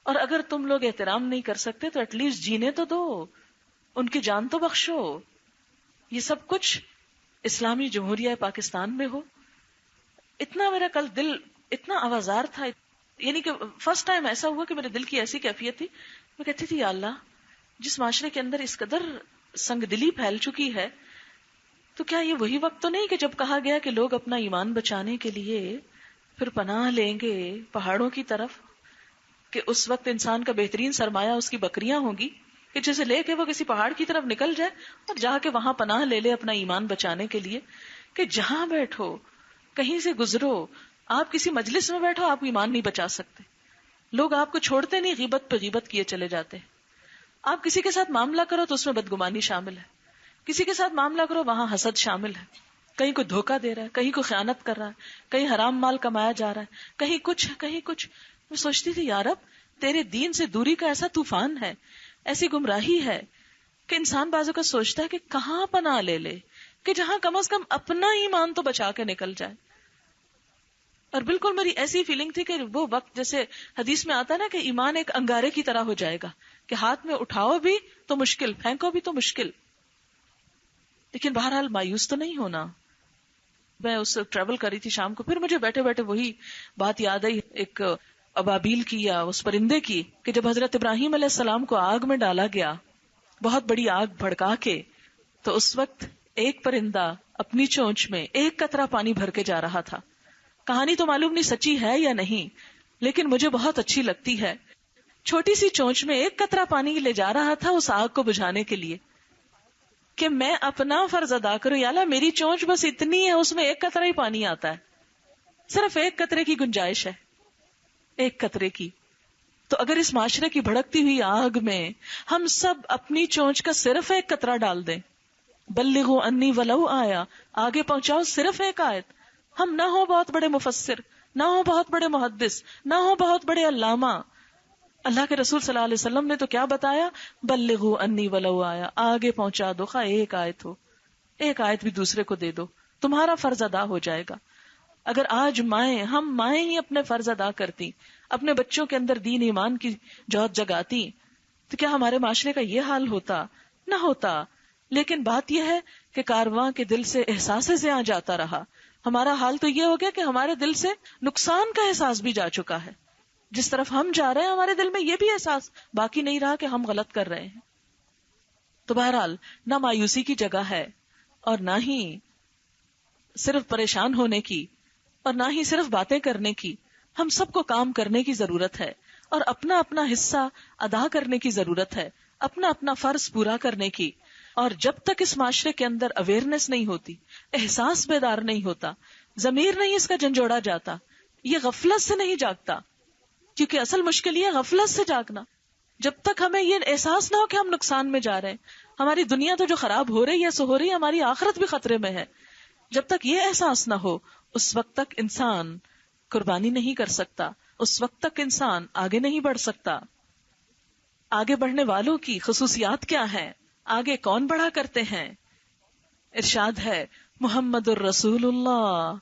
اور اگر تم لوگ احترام نہیں کر سکتے تو ایٹ لیسٹ جینے تو دو، ان کی جان تو بخشو. یہ سب کچھ اسلامی جمہوریہ پاکستان میں ہو. اتنا میرا کل دل اتنا آوازار تھا، یعنی کہ فرسٹ ٹائم ایسا ہوا کہ میرے دل کی ایسی کیفیت تھی، میں کہتی تھی یا اللہ، جس معاشرے کے اندر اس قدر سنگ دلی پھیل چکی ہے، تو کیا یہ وہی وقت تو نہیں کہ جب کہا گیا کہ لوگ اپنا ایمان بچانے کے لیے پھر پناہ لیں گے پہاڑوں کی طرف، کہ اس وقت انسان کا بہترین سرمایہ اس کی بکریاں ہوں گی، کہ جسے لے کے وہ کسی پہاڑ کی طرف نکل جائے اور جا کے وہاں پناہ لے لے اپنا ایمان بچانے کے لیے. کہ جہاں بیٹھو، کہیں سے گزرو، آپ کسی مجلس میں بیٹھو، آپ ایمان نہیں بچا سکتے. لوگ آپ کو چھوڑتے نہیں، غیبت پہ غیبت کیے چلے جاتے. آپ کسی کے ساتھ معاملہ کرو تو اس میں بدگمانی شامل ہے، کسی کے ساتھ معاملہ کرو وہاں حسد شامل ہے، کہیں کوئی دھوکہ دے رہا ہے، کہیں کوئی خیانت کر رہا ہے، کہیں حرام مال کمایا جا رہا ہے، کہیں کچھ ہے کہیں کچھ. میں سوچتی تھی یا رب، تیرے دین سے دوری کا ایسا طوفان ہے، ایسی گمراہی ہے کہ انسان بازو کا سوچتا ہے کہ کہاں پناہ لے لے، کہ جہاں کم از کم اپنا ایمان تو بچا کے نکل جائے. اور بالکل میری ایسی فیلنگ تھی کہ وہ وقت جیسے حدیث میں آتا نا کہ ایمان ایک انگارے کی طرح ہو جائے گا، کہ ہاتھ میں اٹھاؤ بھی تو مشکل، پھینکو بھی تو مشکل. لیکن بہرحال مایوس تو نہیں ہونا. میں اس سے ٹریول کر رہی تھی شام کو، پھر مجھے بیٹھے بیٹھے وہی بات یاد آئی ایک ابابیل کی، یا اس پرندے کی، کہ جب حضرت ابراہیم علیہ السلام کو آگ میں ڈالا گیا، بہت بڑی آگ بھڑکا کے، تو اس وقت ایک پرندہ اپنی چونچ میں ایک قطرہ پانی بھر کے جا رہا تھا. کہانی تو معلوم نہیں سچی ہے یا نہیں، لیکن مجھے بہت اچھی لگتی ہے. چھوٹی سی چونچ میں ایک قطرہ پانی لے جا رہا تھا اس آگ کو بجھانے کے لیے، کہ میں اپنا فرض ادا کروں، یا اللہ میری چونچ بس اتنی ہے، اس میں ایک قطرہ ہی پانی آتا ہے، صرف ایک قطرے کی گنجائش ہے، ایک قطرے کی. تو اگر اس معاشرے کی بھڑکتی ہوئی آگ میں ہم سب اپنی چونچ کا صرف ایک قطرہ ڈال دیں، بلغوا انی ولو آیا، آگے پہنچاؤ صرف ایک آیت، ہم نہ ہو بہت بڑے مفسر، نہ ہو بہت بڑے محدث، نہ ہو بہت بڑے علامہ، اللہ کے رسول صلی اللہ علیہ وسلم نے تو کیا بتایا، بلغوا انی ولو آیا، آگے پہنچا دو، خواہ ایک آیت ہو، ایک آیت بھی دوسرے کو دے دو، تمہارا فرض ادا ہو جائے گا۔ اگر آج ہم مائیں ہی اپنے فرض ادا کرتی، اپنے بچوں کے اندر دین ایمان کی جوت جگاتی، تو کیا ہمارے معاشرے کا یہ حال ہوتا؟ نہ ہوتا۔ لیکن بات یہ ہے کہ کارواں کے دل سے احساس زیاں جاتا رہا، ہمارا حال تو یہ ہو گیا کہ ہمارے دل سے نقصان کا احساس بھی جا چکا ہے، جس طرف ہم جا رہے ہیں ہمارے دل میں یہ بھی احساس باقی نہیں رہا کہ ہم غلط کر رہے ہیں۔ تو بہرحال نہ مایوسی کی جگہ ہے، اور نہ ہی صرف پریشان ہونے کی، اور نہ ہی صرف باتیں کرنے کی، ہم سب کو کام کرنے کی ضرورت ہے، اور اپنا اپنا حصہ ادا کرنے کی ضرورت ہے، اپنا اپنا فرض پورا کرنے کی۔ اور جب تک اس معاشرے کے اندر اویئرنیس نہیں ہوتی، احساس بیدار نہیں ہوتا، ضمیر نہیں اس کا جھنجھوڑا جاتا، یہ غفلت سے نہیں جاگتا، کیونکہ اصل مشکل یہ غفلت سے جاگنا۔ جب تک ہمیں یہ احساس نہ ہو کہ ہم نقصان میں جا رہے ہیں، ہماری دنیا تو جو خراب ہو رہی ہے سو ہو رہی ہے، ہماری آخرت بھی خطرے میں ہے، جب تک یہ احساس نہ ہو اس وقت تک انسان قربانی نہیں کر سکتا، اس وقت تک انسان آگے نہیں بڑھ سکتا۔ آگے بڑھنے والوں کی خصوصیات کیا ہیں؟ آگے کون بڑھا کرتے ہیں؟ ارشاد ہے محمد الرسول اللہ،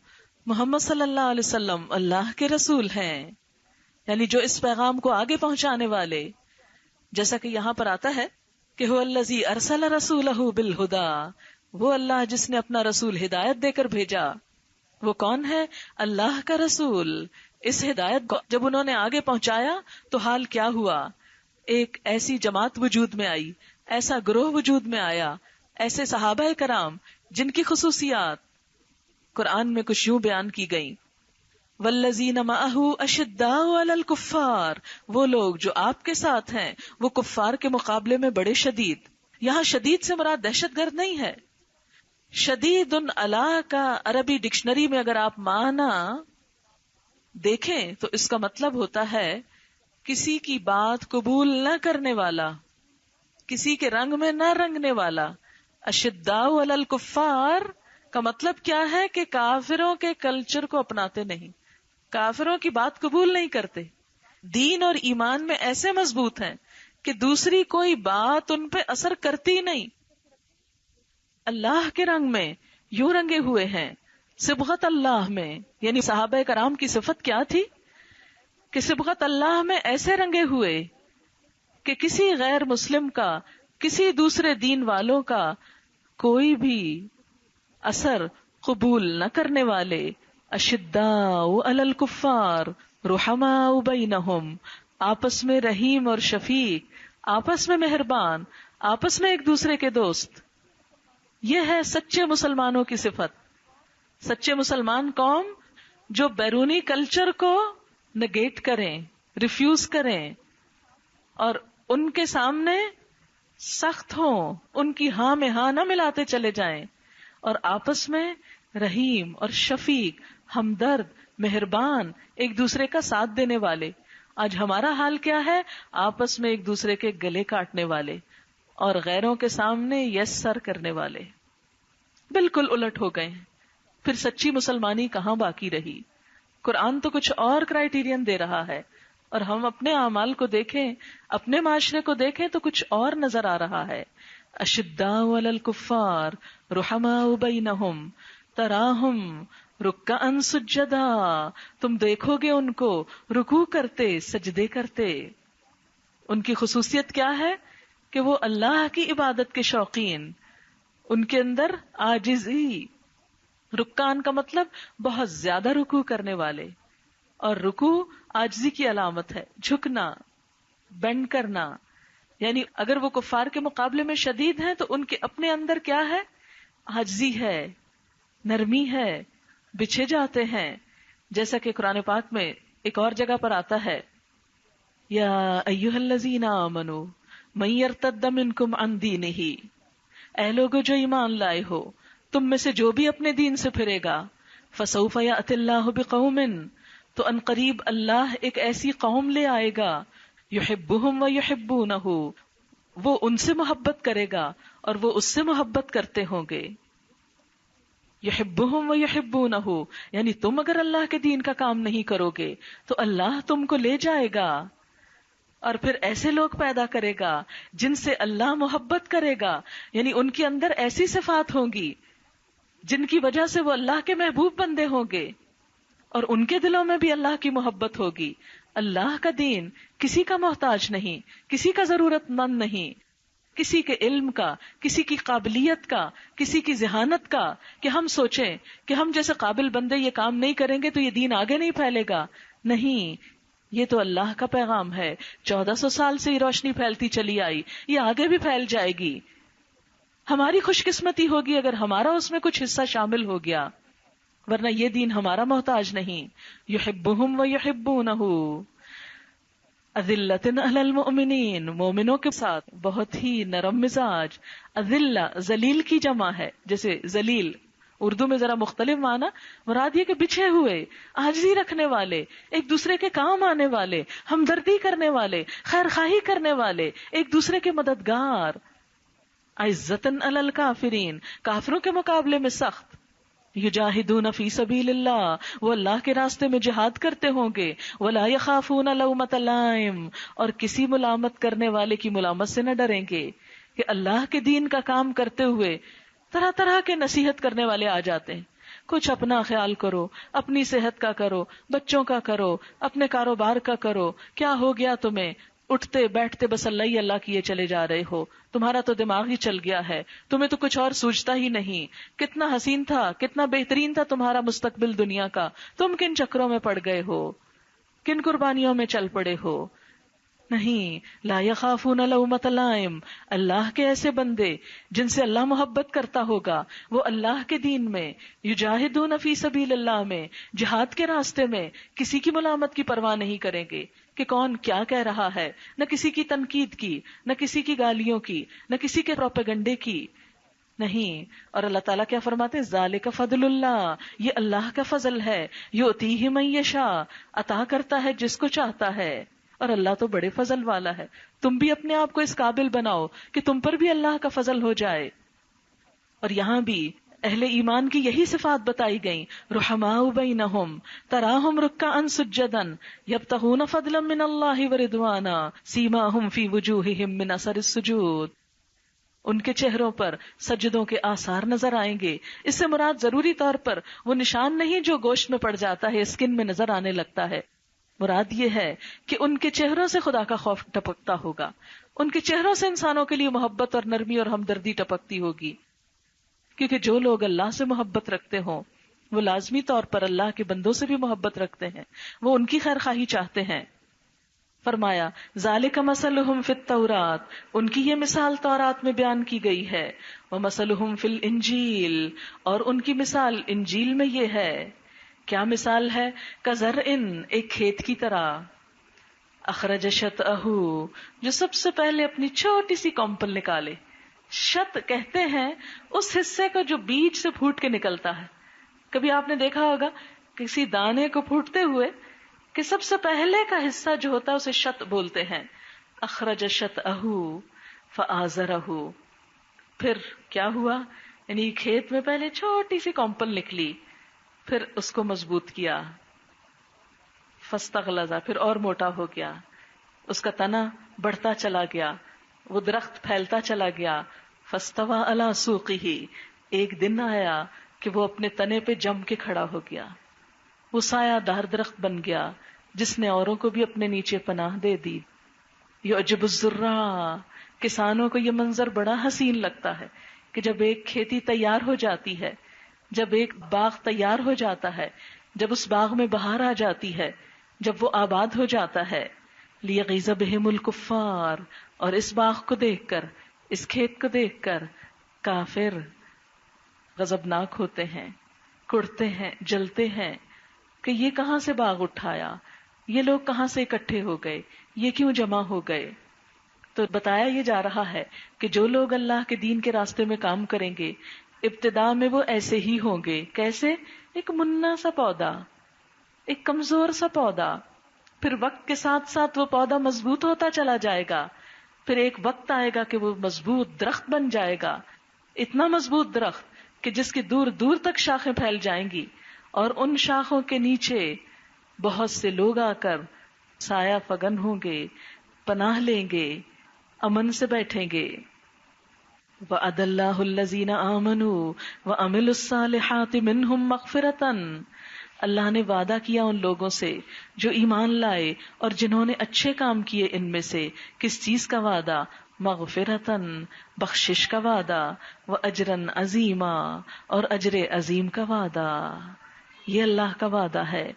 محمد صلی اللہ علیہ وسلم اللہ کے رسول ہیں، یعنی جو اس پیغام کو آگے پہنچانے والے۔ جیسا کہ یہاں پر آتا ہے کہ هو الذی ارسل رسولہ بالہدی، وہ اللہ جس نے اپنا رسول ہدایت دے کر بھیجا۔ وہ کون ہے؟ اللہ کا رسول۔ اس ہدایت کو جب انہوں نے آگے پہنچایا تو حال کیا ہوا؟ ایک ایسی جماعت وجود میں آئی، ایسا گروہ وجود میں آیا، ایسے صحابہ کرام جن کی خصوصیات قرآن میں کچھ یوں بیان کی گئیں، والذین معہ اشداء علی الکفار، وہ لوگ جو آپ کے ساتھ ہیں وہ کفار کے مقابلے میں بڑے شدید۔ یہاں شدید سے مراد دہشت گرد نہیں ہے، شدید علی کا عربی ڈکشنری میں اگر آپ معنی دیکھیں تو اس کا مطلب ہوتا ہے کسی کی بات قبول نہ کرنے والا، کسی کے رنگ میں نہ رنگنے والا۔ اشداء علی الکفار کا مطلب کیا ہے کہ کافروں کے کلچر کو اپناتے نہیں، کافروں کی بات قبول نہیں کرتے، دین اور ایمان میں ایسے مضبوط ہیں کہ دوسری کوئی بات ان پہ اثر کرتی نہیں، اللہ کے رنگ میں یوں رنگے ہوئے ہیں، صبغت اللہ میں، یعنی صحابہ کرام کی صفت کیا تھی کہ صبغت اللہ میں ایسے رنگے ہوئے کہ کسی غیر مسلم کا، کسی دوسرے دین والوں کا کوئی بھی اثر قبول نہ کرنے والے۔ اشداء علی الکفار رحماء بینہم، آپس میں رحیم اور شفیق، آپس میں مہربان، آپس میں ایک دوسرے کے دوست۔ یہ ہے سچے مسلمانوں کی صفت۔ سچے مسلمان قوم جو بیرونی کلچر کو نگیٹ کریں، ریفیوز کریں، اور ان کے سامنے سخت ہوں، ان کی ہاں میں ہاں نہ ملاتے چلے جائیں، اور آپس میں رحیم اور شفیق، ہمدرد، مہربان، ایک دوسرے کا ساتھ دینے والے۔ آج ہمارا حال کیا ہے؟ آپس میں ایک دوسرے کے گلے کاٹنے والے اور غیروں کے سامنے یس سر کرنے والے، بالکل الٹ ہو گئے ہیں۔ پھر سچی مسلمانی کہاں باقی رہی؟ قرآن تو کچھ اور کرائیٹیرین دے رہا ہے، اور ہم اپنے اعمال کو دیکھیں، اپنے معاشرے کو دیکھیں تو کچھ اور نظر آ رہا ہے۔ اشداء علی الکفار رحماء بینہم تراہم رکعا سجدا، تم دیکھو گے ان کو رکوع کرتے، سجدے کرتے۔ ان کی خصوصیت کیا ہے کہ وہ اللہ کی عبادت کے شوقین، ان کے اندر عاجزی، رکعان کا مطلب بہت زیادہ رکوع کرنے والے، اور رکوع عاجزی کی علامت ہے، جھکنا، بینڈ کرنا۔ یعنی اگر وہ کفار کے مقابلے میں شدید ہیں تو ان کے اپنے اندر کیا ہے؟ عاجزی ہے، نرمی ہے، بچھے جاتے ہیں۔ جیسا کہ قرآن پاک میں ایک اور جگہ پر آتا ہے، یا ایھا الذین آمنوا من یرتد منکم عن دینہ، اے لوگو جو ایمان لائے ہو، تم میں سے جو بھی اپنے دین سے پھرے گا، فسوف یأتی اللہ بقوم، تو ان قریب اللہ ایک ایسی قوم لے آئے گا، یحبہم ویحبونہ، وہ ان سے محبت کرے گا اور وہ اس سے محبت کرتے ہوں گے. یحبہم ویحبونہ، یعنی تم اگر اللہ کے دین کا کام نہیں کرو گے تو اللہ تم کو لے جائے گا اور پھر ایسے لوگ پیدا کرے گا جن سے اللہ محبت کرے گا. یعنی ان کے اندر ایسی صفات ہوں گی جن کی وجہ سے وہ اللہ کے محبوب بندے ہوں گے اور ان کے دلوں میں بھی اللہ کی محبت ہوگی. اللہ کا دین کسی کا محتاج نہیں، کسی کا ضرورت مند نہیں، کسی کے علم کا، کسی کی قابلیت کا، کسی کی ذہانت کا، کہ ہم سوچیں کہ ہم جیسے قابل بندے یہ کام نہیں کریں گے تو یہ دین آگے نہیں پھیلے گا. نہیں، یہ تو اللہ کا پیغام ہے. 1400 سال سے یہ روشنی پھیلتی چلی آئی، یہ آگے بھی پھیل جائے گی. ہماری خوش قسمتی ہوگی اگر ہمارا اس میں کچھ حصہ شامل ہو گیا، ورنہ یہ دین ہمارا محتاج نہیں. یحبہم ویحبونہ، اذلۃ علی المؤمنین، مومنوں کے ساتھ بہت ہی نرم مزاج. اذلہ ذلیل کی جمع ہے، جیسے ذلیل اردو میں ذرا مختلف معنی، مراد یہ کہ بچھے ہوئے، عاجزی رکھنے والے، ایک دوسرے کے کام آنے والے، ہمدردی کرنے والے، خیر خواہی کرنے والے، ایک دوسرے کے مددگار. عزتاً علی الکافرین، کافروں کے مقابلے میں سخت. یجاہدون فی سبیل اللہ، وہ اللہ کے راستے میں جہاد کرتے ہوں گے. ولا یخافون لومۃ لائم، اور کسی ملامت کرنے والے کی ملامت سے نہ ڈریں گے. کہ اللہ کے دین کا کام کرتے ہوئے طرح طرح کے نصیحت کرنے والے آ جاتے ہیں. کچھ اپنا خیال کرو، اپنی صحت کا کرو، بچوں کا کرو، اپنے کاروبار کا کرو، کیا ہو گیا تمہیں، اٹھتے بیٹھتے بس اللہ ہی اللہ کیے چلے جا رہے ہو، تمہارا تو دماغ ہی چل گیا ہے، تمہیں تو کچھ اور سوچتا ہی نہیں. کتنا حسین تھا، کتنا بہترین تھا تمہارا مستقبل دنیا کا، تم کن چکروں میں پڑ گئے ہو، کن قربانیوں میں چل پڑے ہو. نہیں، لا یخافون لومۃ لائم، اللہ کے ایسے بندے جن سے اللہ محبت کرتا ہوگا، وہ اللہ کے دین میں، یجاہدون فی سبیل اللہ میں، جہاد کے راستے میں کسی کی ملامت کی پرواہ نہیں کریں گے کہ کون کیا کہہ رہا ہے، نہ کسی کی تنقید کی، نہ کسی کی گالیوں کی، نہ کسی کے پروپیگنڈے کی. نہیں. اور اللہ تعالیٰ کیا فرماتے، ذالک فضل اللہ، یہ اللہ کا فضل ہے، یؤتیہ من یشاء، عطا کرتا ہے جس کو چاہتا ہے. اور اللہ تو بڑے فضل والا ہے. تم بھی اپنے آپ کو اس قابل بناؤ کہ تم پر بھی اللہ کا فضل ہو جائے. اور یہاں بھی اہل ایمان کی یہی صفات بتائی گئیں. رحماء بینہم تراہم رکعا سجدا یبتغون فضلا من اللہ ورضوانا سیماہم فی وجوہہم من اثر السجود. ان کے چہروں پر سجدوں کے آثار نظر آئیں گے. اس سے مراد ضروری طور پر وہ نشان نہیں جو گوشت میں پڑ جاتا ہے، اسکن میں نظر آنے لگتا ہے. مراد یہ ہے کہ ان کے چہروں سے خدا کا خوف ٹپکتا ہوگا، ان کے چہروں سے انسانوں کے لیے محبت اور نرمی اور ہمدردی ٹپکتی ہوگی. کیونکہ جو لوگ اللہ سے محبت رکھتے ہوں وہ لازمی طور پر اللہ کے بندوں سے بھی محبت رکھتے ہیں، وہ ان کی خیر خواہی چاہتے ہیں. فرمایا ذالک مثلہم فی التورات، ان کی یہ مثال تورات میں بیان کی گئی ہے. ومثلہم فی الانجیل، اور ان کی مثال انجیل میں یہ ہے. کیا مثال ہے؟ کزرعن، ایک کھیت کی طرح، اخرج شطأہ، جو سب سے پہلے اپنی چھوٹی سی کمپل نکالے. شط کہتے ہیں اس حصے کو جو بیج سے پھوٹ کے نکلتا ہے. کبھی آپ نے دیکھا ہوگا کسی دانے کو پھوٹتے ہوئے کہ سب سے پہلے کا حصہ جو ہوتا ہے اسے شط بولتے ہیں. اخرج شطأہ فآزرہ، پھر کیا ہوا، یعنی کھیت میں پہلے چھوٹی سی کمپل نکلی، پھر اس کو مضبوط کیا، فاستغلظ، پھر اور موٹا ہو گیا، اس کا تنا بڑھتا چلا گیا، وہ درخت پھیلتا چلا گیا. فاستوى علی سوقہ، ایک دن آیا کہ وہ اپنے تنے پہ جم کے کھڑا ہو گیا، وہ سایہ دار درخت بن گیا جس نے اوروں کو بھی اپنے نیچے پناہ دے دی. یعجب الزراع، کسانوں کو یہ منظر بڑا حسین لگتا ہے کہ جب ایک کھیتی تیار ہو جاتی ہے، جب ایک باغ تیار ہو جاتا ہے، جب اس باغ میں بہار آ جاتی ہے، جب وہ آباد ہو جاتا ہے. لیغیظ بہم الکفار، اور اس باغ کو دیکھ کر، اس کھیت کو دیکھ کر کافر غضبناک ہوتے ہیں، کڑتے ہیں، جلتے ہیں کہ یہ کہاں سے باغ اٹھایا، یہ لوگ کہاں سے اکٹھے ہو گئے، یہ کیوں جمع ہو گئے. تو بتایا یہ جا رہا ہے کہ جو لوگ اللہ کے دین کے راستے میں کام کریں گے ابتدا میں وہ ایسے ہی ہوں گے. کیسے؟ ایک منا سا پودا، ایک کمزور سا پودا، پھر وقت کے ساتھ ساتھ وہ پودا مضبوط ہوتا چلا جائے گا، پھر ایک وقت آئے گا کہ وہ مضبوط درخت بن جائے گا، اتنا مضبوط درخت کہ جس کی دور دور تک شاخیں پھیل جائیں گی، اور ان شاخوں کے نیچے بہت سے لوگ آ کر سایہ فگن ہوں گے، پناہ لیں گے، امن سے بیٹھیں گے۔ وَعَدَ اللَّهُ الَّذِينَ آمَنُوا وَعَمِلُوا الصَّالِحَاتِ مِنْهُمْ مَغْفِرَةً، اللہ نے وعدہ کیا ان لوگوں سے جو ایمان لائے اور جنہوں نے اچھے کام کیے ان میں سے۔ کس چیز کا وعدہ؟ مغفرتاً، بخشش کا وعدہ، وَأَجْرًا عَظِيمًا، اور اجر عظیم کا وعدہ۔ یہ اللہ کا وعدہ ہے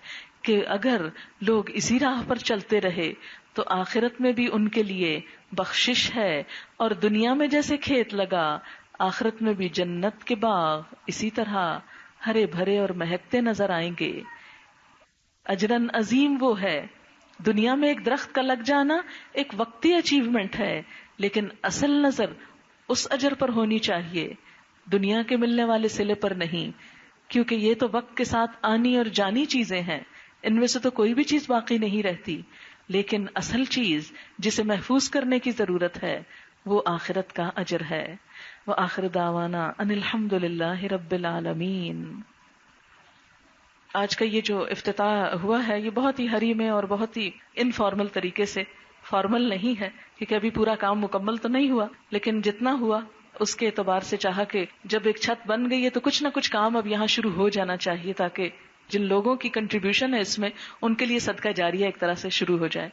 کہ اگر لوگ اسی راہ پر چلتے رہے تو آخرت میں بھی ان کے لیے بخشش ہے، اور دنیا میں جیسے کھیت لگا آخرت میں بھی جنت کے باغ اسی طرح ہرے بھرے اور مہکتے نظر آئیں گے۔ اجرن عظیم وہ ہے، دنیا میں ایک درخت کا لگ جانا ایک وقتی اچیومنٹ ہے، لیکن اصل نظر اس اجر پر ہونی چاہیے، دنیا کے ملنے والے صلے پر نہیں، کیونکہ یہ تو وقت کے ساتھ آنی اور جانی چیزیں ہیں، ان میں سے تو کوئی بھی چیز باقی نہیں رہتی، لیکن اصل چیز جسے محفوظ کرنے کی ضرورت ہے وہ آخرت کا اجر ہے۔ وآخر دعوانا ان الحمد للہ رب العالمین۔ آج کا یہ جو افتتاح ہوا ہے یہ بہت ہی حریم اور بہت ہی انفارمل طریقے سے، فارمل نہیں ہے کیونکہ ابھی پورا کام مکمل تو نہیں ہوا، لیکن جتنا ہوا اس کے اعتبار سے چاہا کہ جب ایک چھت بن گئی ہے تو کچھ نہ کچھ کام اب یہاں شروع ہو جانا چاہیے، تاکہ جن لوگوں کی کنٹریبیوشن ہے اس میں ان کے لیے صدقہ جاریہ ایک طرح سے شروع ہو جائے۔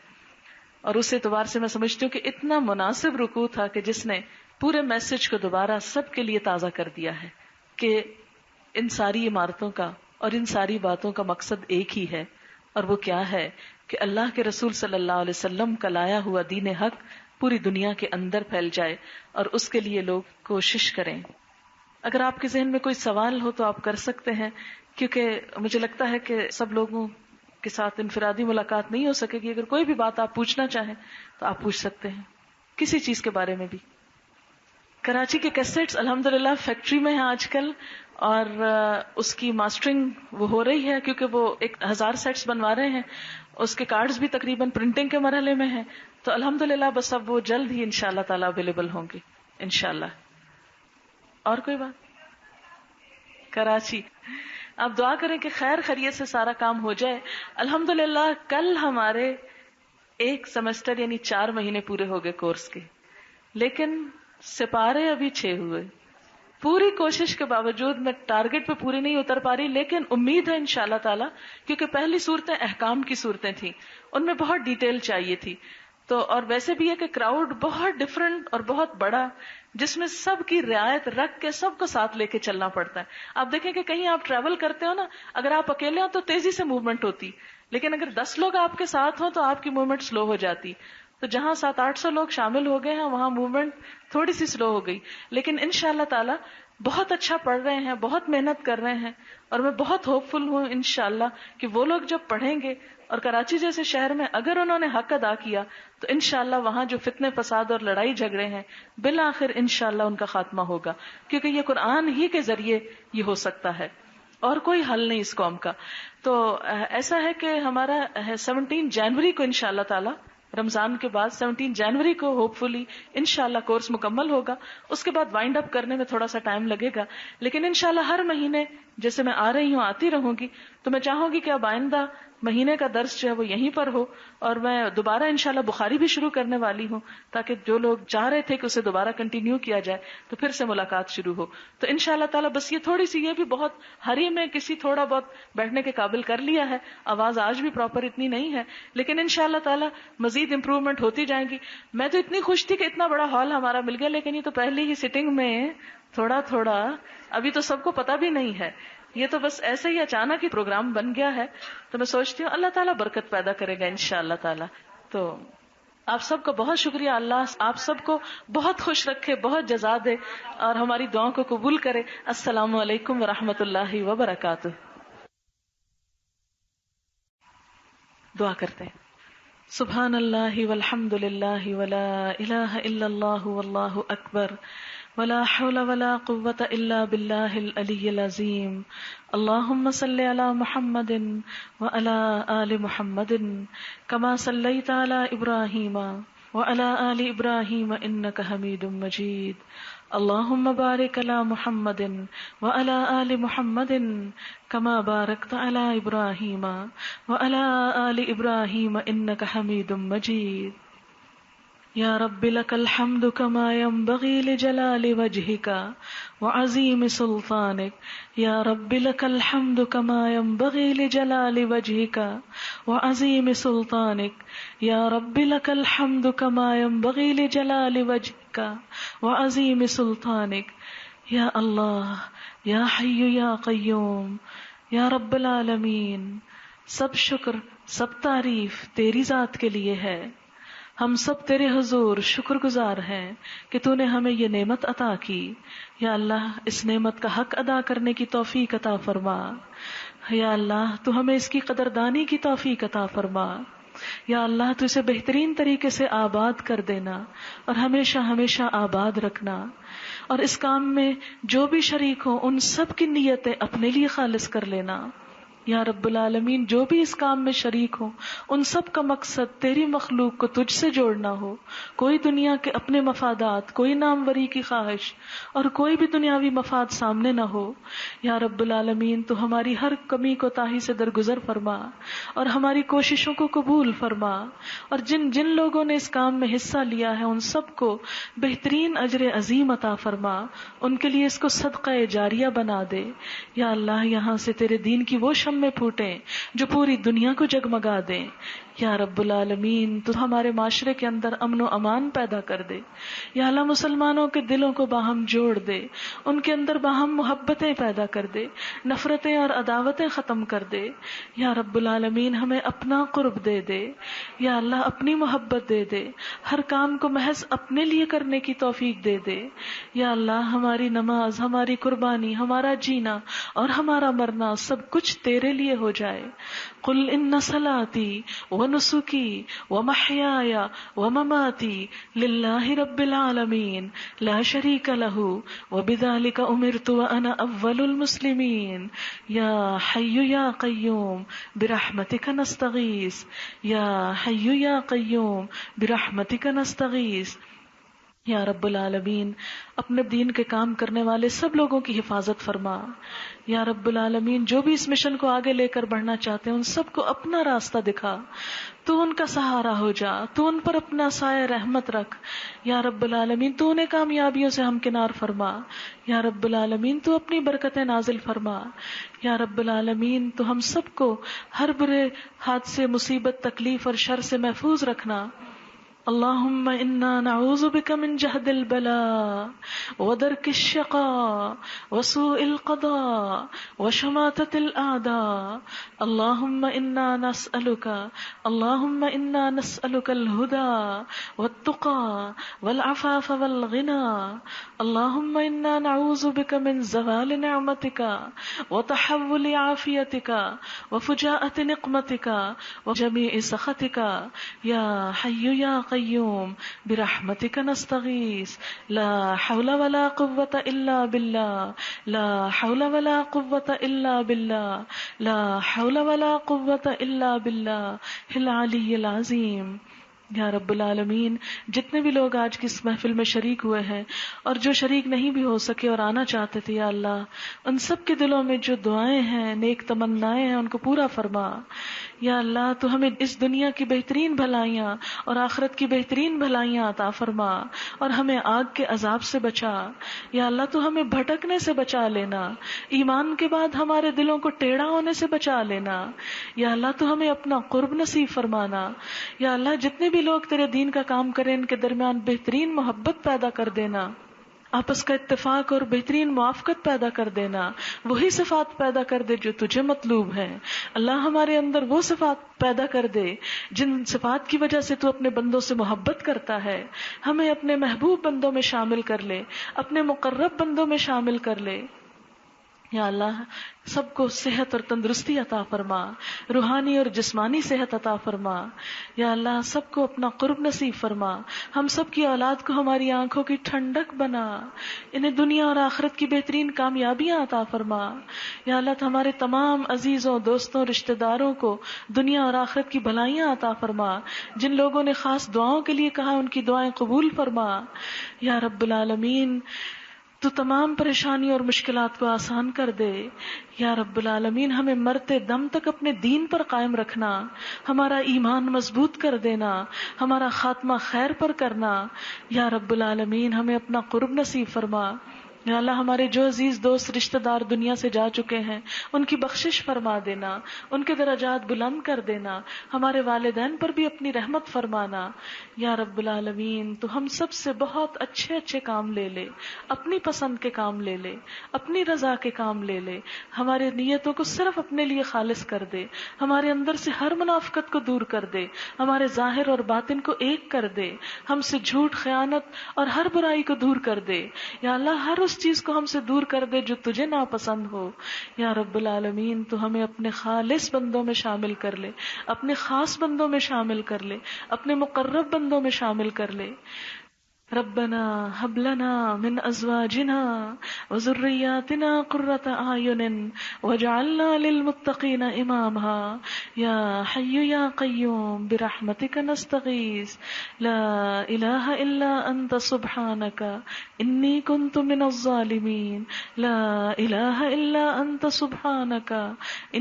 اور اس اعتبار سے میں سمجھتی ہوں کہ اتنا مناسب رکوع تھا کہ جس نے پورے میسج کو دوبارہ سب کے لیے تازہ کر دیا ہے کہ ان ساری عمارتوں کا اور ان ساری باتوں کا مقصد ایک ہی ہے، اور وہ کیا ہے کہ اللہ کے رسول صلی اللہ علیہ وسلم کا لایا ہوا دین حق پوری دنیا کے اندر پھیل جائے، اور اس کے لیے لوگ کوشش کریں۔ اگر آپ کے ذہن میں کوئی سوال ہو تو آپ کر سکتے ہیں، کیونکہ مجھے لگتا ہے کہ سب لوگوں کے ساتھ انفرادی ملاقات نہیں ہو سکے گی۔ اگر کوئی بھی بات آپ پوچھنا چاہیں تو آپ پوچھ سکتے ہیں، کسی چیز کے بارے میں بھی۔ کراچی کے کیسٹس الحمدللہ فیکٹری میں ہیں آج کل، اور اس کی ماسٹرنگ وہ ہو رہی ہے، کیونکہ وہ 1000 سیٹس بنوا رہے ہیں، اس کے کارڈز بھی تقریباً پرنٹنگ کے مرحلے میں ہیں، تو الحمدللہ بس اب وہ جلد ہی انشاءاللہ تعالی اویلیبل ہوں گے انشاءاللہ۔ اور کوئی بات؟ کراچی آپ دعا کریں کہ خیر خیریت سے سارا کام ہو جائے۔ الحمدللہ کل ہمارے ایک سیمسٹر یعنی 4 مہینے پورے ہو گئے کورس کے، لیکن سپارے ابھی 6 ہوئے۔ پوری کوشش کے باوجود میں ٹارگٹ پہ پوری نہیں اتر پا رہی، لیکن امید ہے انشاءاللہ تعالی، کیونکہ پہلی صورتیں احکام کی صورتیں تھیں، ان میں بہت ڈیٹیل چاہیے تھی، تو اور ویسے بھی ہے کہ کراؤڈ بہت ڈفرنٹ اور بہت بڑا، جس میں سب کی رعایت رکھ کے سب کو ساتھ لے کے چلنا پڑتا ہے۔ آپ دیکھیں کہ کہیں آپ ٹریول کرتے ہو نا، اگر آپ اکیلے ہو تو تیزی سے موومنٹ ہوتی، لیکن اگر 10 لوگ آپ کے ساتھ ہوں تو آپ کی موومنٹ سلو ہو جاتی۔ تو جہاں 700-800 لوگ شامل ہو گئے ہیں وہاں موومنٹ تھوڑی سی سلو ہو گئی، لیکن انشاءاللہ تعالی بہت اچھا پڑھ رہے ہیں، بہت محنت کر رہے ہیں، اور میں بہت ہوپ فل ہوں انشاءاللہ کہ وہ لوگ جب پڑھیں گے اور کراچی جیسے شہر میں اگر انہوں نے حق ادا کیا تو انشاءاللہ وہاں جو فتنے فساد اور لڑائی جھگڑے ہیں بالآخر انشاءاللہ ان کا خاتمہ ہوگا، کیونکہ یہ قرآن ہی کے ذریعے یہ ہو سکتا ہے، اور کوئی حل نہیں اس قوم کا۔ تو ایسا ہے کہ ہمارا 17 جنوری کو انشاءاللہ تعالی، رمضان کے بعد 17 جنوری کو ہوپ فلی انشاءاللہ کورس مکمل ہوگا۔ اس کے بعد وائنڈ اپ کرنے میں تھوڑا سا ٹائم لگے گا، لیکن انشاءاللہ ہر مہینے جیسے میں آ رہی ہوں آتی رہوں گی، تو میں چاہوں گی کہ اب آئندہ مہینے کا درس جو ہے وہ یہیں پر ہو، اور میں دوبارہ انشاءاللہ بخاری بھی شروع کرنے والی ہوں، تاکہ جو لوگ چاہ رہے تھے کہ اسے دوبارہ کنٹینیو کیا جائے تو پھر سے ملاقات شروع ہو۔ تو انشاءاللہ تعالی بس یہ تھوڑی سی، یہ بھی بہت ہری میں کسی تھوڑا بہت بیٹھنے کے قابل کر لیا ہے، آواز آج بھی پراپر اتنی نہیں ہے، لیکن انشاءاللہ تعالی مزید امپروومنٹ ہوتی جائیں گی۔ میں تو اتنی خوش تھی کہ اتنا بڑا ہال ہمارا مل گیا، لیکن یہ تو پہلی ہی سٹنگ میں تھوڑا تھوڑا، ابھی تو سب کو پتا بھی نہیں ہے، یہ تو بس ایسے ہی اچانک ہی پروگرام بن گیا ہے، تو میں سوچتی ہوں اللہ تعالیٰ برکت پیدا کرے گا انشاءاللہ تعالیٰ۔ تو آپ سب کا بہت شکریہ، اللہ آپ سب کو بہت خوش رکھے، بہت جزا دے، اور ہماری دعاؤں کو قبول کرے۔ السلام علیکم ورحمۃ اللہ وبرکاتہ۔ دعا کرتے ہیں۔ سبحان اللہ والحمد للہ ولا الہ الا اللہ واللہ اکبر ولا حول ولا قوة إلا بالله العلي العظيم. اللهم صل على محمد وعلى آل محمد كما صليت على إبراهيم وعلى آل إبراهيم إنك حميد مجيد. اللهم بارك على محمد وعلى آل محمد كما باركت على إبراهيم وعلى آل إبراهيم إنك حميد مجيد. یا رب لک الحمد کما ينبغي لجلال وجهك وعظیم سلطانك. یا رب لک الحمد کما ينبغي لجلال وجهك وعظیم سلطانك. یا رب لک الحمد کما ينبغي لجلال وجهك وعظیم سلطانك. یا اللہ، یا حی یا قیوم، یا رب العالمین، سب شکر سب تعریف تیری ذات کے لیے ہے. ہم سب تیرے حضور شکر گزار ہیں کہ تو نے ہمیں یہ نعمت عطا کی. یا اللہ، اس نعمت کا حق ادا کرنے کی توفیق عطا فرما. یا اللہ، تو ہمیں اس کی قدردانی کی توفیق عطا فرما. یا اللہ، تو اسے بہترین طریقے سے آباد کر دینا اور ہمیشہ ہمیشہ آباد رکھنا. اور اس کام میں جو بھی شریک ہوں ان سب کی نیتیں اپنے لیے خالص کر لینا. یا رب العالمین، جو بھی اس کام میں شریک ہوں ان سب کا مقصد تیری مخلوق کو تجھ سے جوڑنا ہو. کوئی دنیا کے اپنے مفادات، کوئی ناموری کی خواہش اور کوئی بھی دنیاوی مفاد سامنے نہ ہو. یا رب العالمین، تو ہماری ہر کمی کوتاہی سے درگزر فرما اور ہماری کوششوں کو قبول فرما. اور جن جن لوگوں نے اس کام میں حصہ لیا ہے ان سب کو بہترین اجر عظیم عطا فرما. ان کے لیے اس کو صدقہ جاریہ بنا دے. یا اللہ، یہاں سے تیرے دین کی وہ شمع پھوٹیں جو پوری دنیا کو جگمگا دیں. یا رب العالمین، تو ہمارے معاشرے کے اندر امن و امان پیدا کر دے. یا اللہ، مسلمانوں کے دلوں کو باہم جوڑ دے، ان کے اندر باہم محبتیں پیدا کر دے، نفرتیں اور عداوتیں ختم کر دے. یا رب العالمین، ہمیں اپنا قرب دے دے. یا اللہ، اپنی محبت دے دے، ہر کام کو محض اپنے لیے کرنے کی توفیق دے دے. یا اللہ، ہماری نماز، ہماری قربانی، ہمارا جینا اور ہمارا مرنا سب کچھ تیرے لیے ہو جائے. قل ان صلاتی ونسکی ومحیای ومماتی للہ رب العالمین لا شریک لہ وبذلک امرت وانا اول المسلمین. یا حی یا قیوم برحمتک نستغیث. یا حی یا قیوم برحمتک نستغیث. یا رب العالمین، اپنے دین کے کام کرنے والے سب لوگوں کی حفاظت فرما. یا رب العالمین، جو بھی اس مشن کو آگے لے کر بڑھنا چاہتے ہیں ان سب کو اپنا راستہ دکھا. تو ان کا سہارا ہو جا، تو ان پر اپنا سایہ رحمت رکھ. یا رب العالمین، تو انہیں کامیابیوں سے ہمکنار فرما. یا رب العالمین، تو اپنی برکتیں نازل فرما. یا رب العالمین، تو ہم سب کو ہر برے حادثے، مصیبت، تکلیف اور شر سے محفوظ رکھنا. اللہم انا نعوذ بک من جہد البلاء ودرک الشقاء وسوء القضاء وشماتة الاعداء. اللہم انا نسألک الہدى والتقى والعفاف والغنى. اللہم انا نعوذ بک من زوال نعمتك وتحول عافیتك وفجاءة نقمتك وجمیع سخطك. یا حی یا قیوم برحمتک نستغیث. لا حول ولا قوة الا باللہ. لا حول ولا قوة الا باللہ. لا حول ولا قوة الا باللہ العلی العظیم. یا رب العالمین، جتنے بھی لوگ آج کی اس محفل میں شریک ہوئے ہیں اور جو شریک نہیں بھی ہو سکے اور آنا چاہتے تھے، یا اللہ ان سب کے دلوں میں جو دعائیں ہیں، نیک تمنائیں ہیں، ان کو پورا فرما. یا اللہ، تو ہمیں اس دنیا کی بہترین بھلائیاں اور آخرت کی بہترین بھلائیاں عطا فرما اور ہمیں آگ کے عذاب سے بچا. یا اللہ، تو ہمیں بھٹکنے سے بچا لینا، ایمان کے بعد ہمارے دلوں کو ٹیڑھا ہونے سے بچا لینا. یا اللہ، تو ہمیں اپنا قرب نصیب فرمانا. یا اللہ، جتنے بھی لوگ تیرے دین کا کام کریں ان کے درمیان بہترین محبت پیدا کر دینا، آپس کا اتفاق اور بہترین موافقت پیدا کر دینا. وہی صفات پیدا کر دے جو تجھے مطلوب ہے. اللہ، ہمارے اندر وہ صفات پیدا کر دے جن صفات کی وجہ سے تو اپنے بندوں سے محبت کرتا ہے. ہمیں اپنے محبوب بندوں میں شامل کر لے، اپنے مقرب بندوں میں شامل کر لے. یا اللہ سب کو صحت اور تندرستی عطا فرما، روحانی اور جسمانی صحت عطا فرما. یا اللہ سب کو اپنا قرب نصیب فرما، ہم سب کی اولاد کو ہماری آنکھوں کی ٹھنڈک بنا، انہیں دنیا اور آخرت کی بہترین کامیابیاں عطا فرما. یا اللہ ہمارے تمام عزیزوں، دوستوں، رشتہ داروں کو دنیا اور آخرت کی بھلائیاں عطا فرما. جن لوگوں نے خاص دعاؤں کے لیے کہا ان کی دعائیں قبول فرما. یا رب العالمین تو تمام پریشانی اور مشکلات کو آسان کر دے. یا رب العالمین ہمیں مرتے دم تک اپنے دین پر قائم رکھنا، ہمارا ایمان مضبوط کر دینا، ہمارا خاتمہ خیر پر کرنا. یا رب العالمین ہمیں اپنا قرب نصیب فرما. یا اللہ ہمارے جو عزیز دوست رشتہ دار دنیا سے جا چکے ہیں ان کی بخشش فرما دینا، ان کے درجات بلند کر دینا، ہمارے والدین پر بھی اپنی رحمت فرمانا. یا رب العالمین تو ہم سب سے بہت اچھے اچھے کام لے لے، اپنی پسند کے کام لے لے، اپنی رضا کے کام لے لے، ہمارے نیتوں کو صرف اپنے لیے خالص کر دے، ہمارے اندر سے ہر منافقت کو دور کر دے، ہمارے ظاہر اور باطن کو ایک کر دے، ہم سے جھوٹ، خیانت اور ہر برائی کو دور کر دے. یا اللہ ہر اس چیز کو ہم سے دور کر دے جو تجھے ناپسند ہو. یا رب العالمین تو ہمیں اپنے خالص بندوں میں شامل کر لے، اپنے خاص بندوں میں شامل کر لے، اپنے مقرب بندوں میں شامل کر لے. ربنا هب لنا من ازواجنا وذرياتنا قرة اعين واجعلنا للمتقين اماما. یا حي یا قیوم برحمتك نستغیث لا الہ الا انت سبحانك انی كنت من الظالمین. لا الہ الا انت سبحانك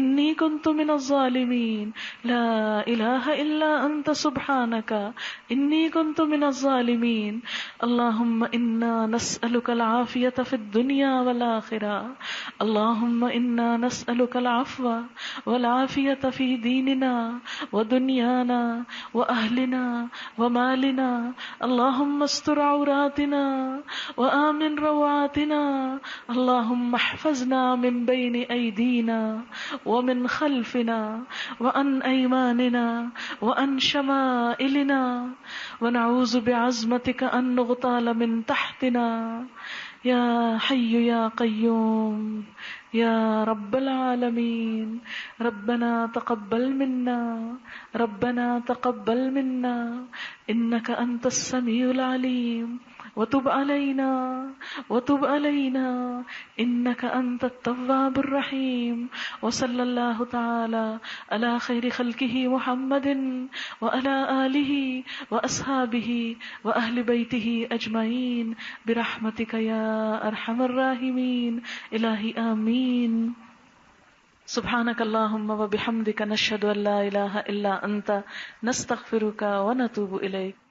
انی كنت من الظالمین. لا الہ الا انت سبحانك انی كنت من الظالمین. اللهم انا نسألك العافية في الدنيا والآخرة. اللهم انا نسألك العفو والعافية في ديننا ودنيانا وأهلنا ومالنا. اللهم استر عوراتنا وآمن روعاتنا. اللهم احفظنا من بين أيدينا ومن خلفنا وعن أيماننا وعن شمائلنا ونعوذ بعظمتك أن نغتال من تحتنا. یا حی یا قیوم یا رب العالمین. ربنا تقبل منا ربنا تقبل منا انك انت السميع العليم وتب علينا وتب علينا انك انت التواب الرحيم. وصلى الله تعالى على خير خلقه محمد وعلى آله وأصحابه وأهل بيته أجمعين برحمتك يا أرحم الراحمين. إلهي آمين. سبحانك اللهم وبحمدك نشهد أن لا إله إلا أنت نستغفرك ونتوب إليك.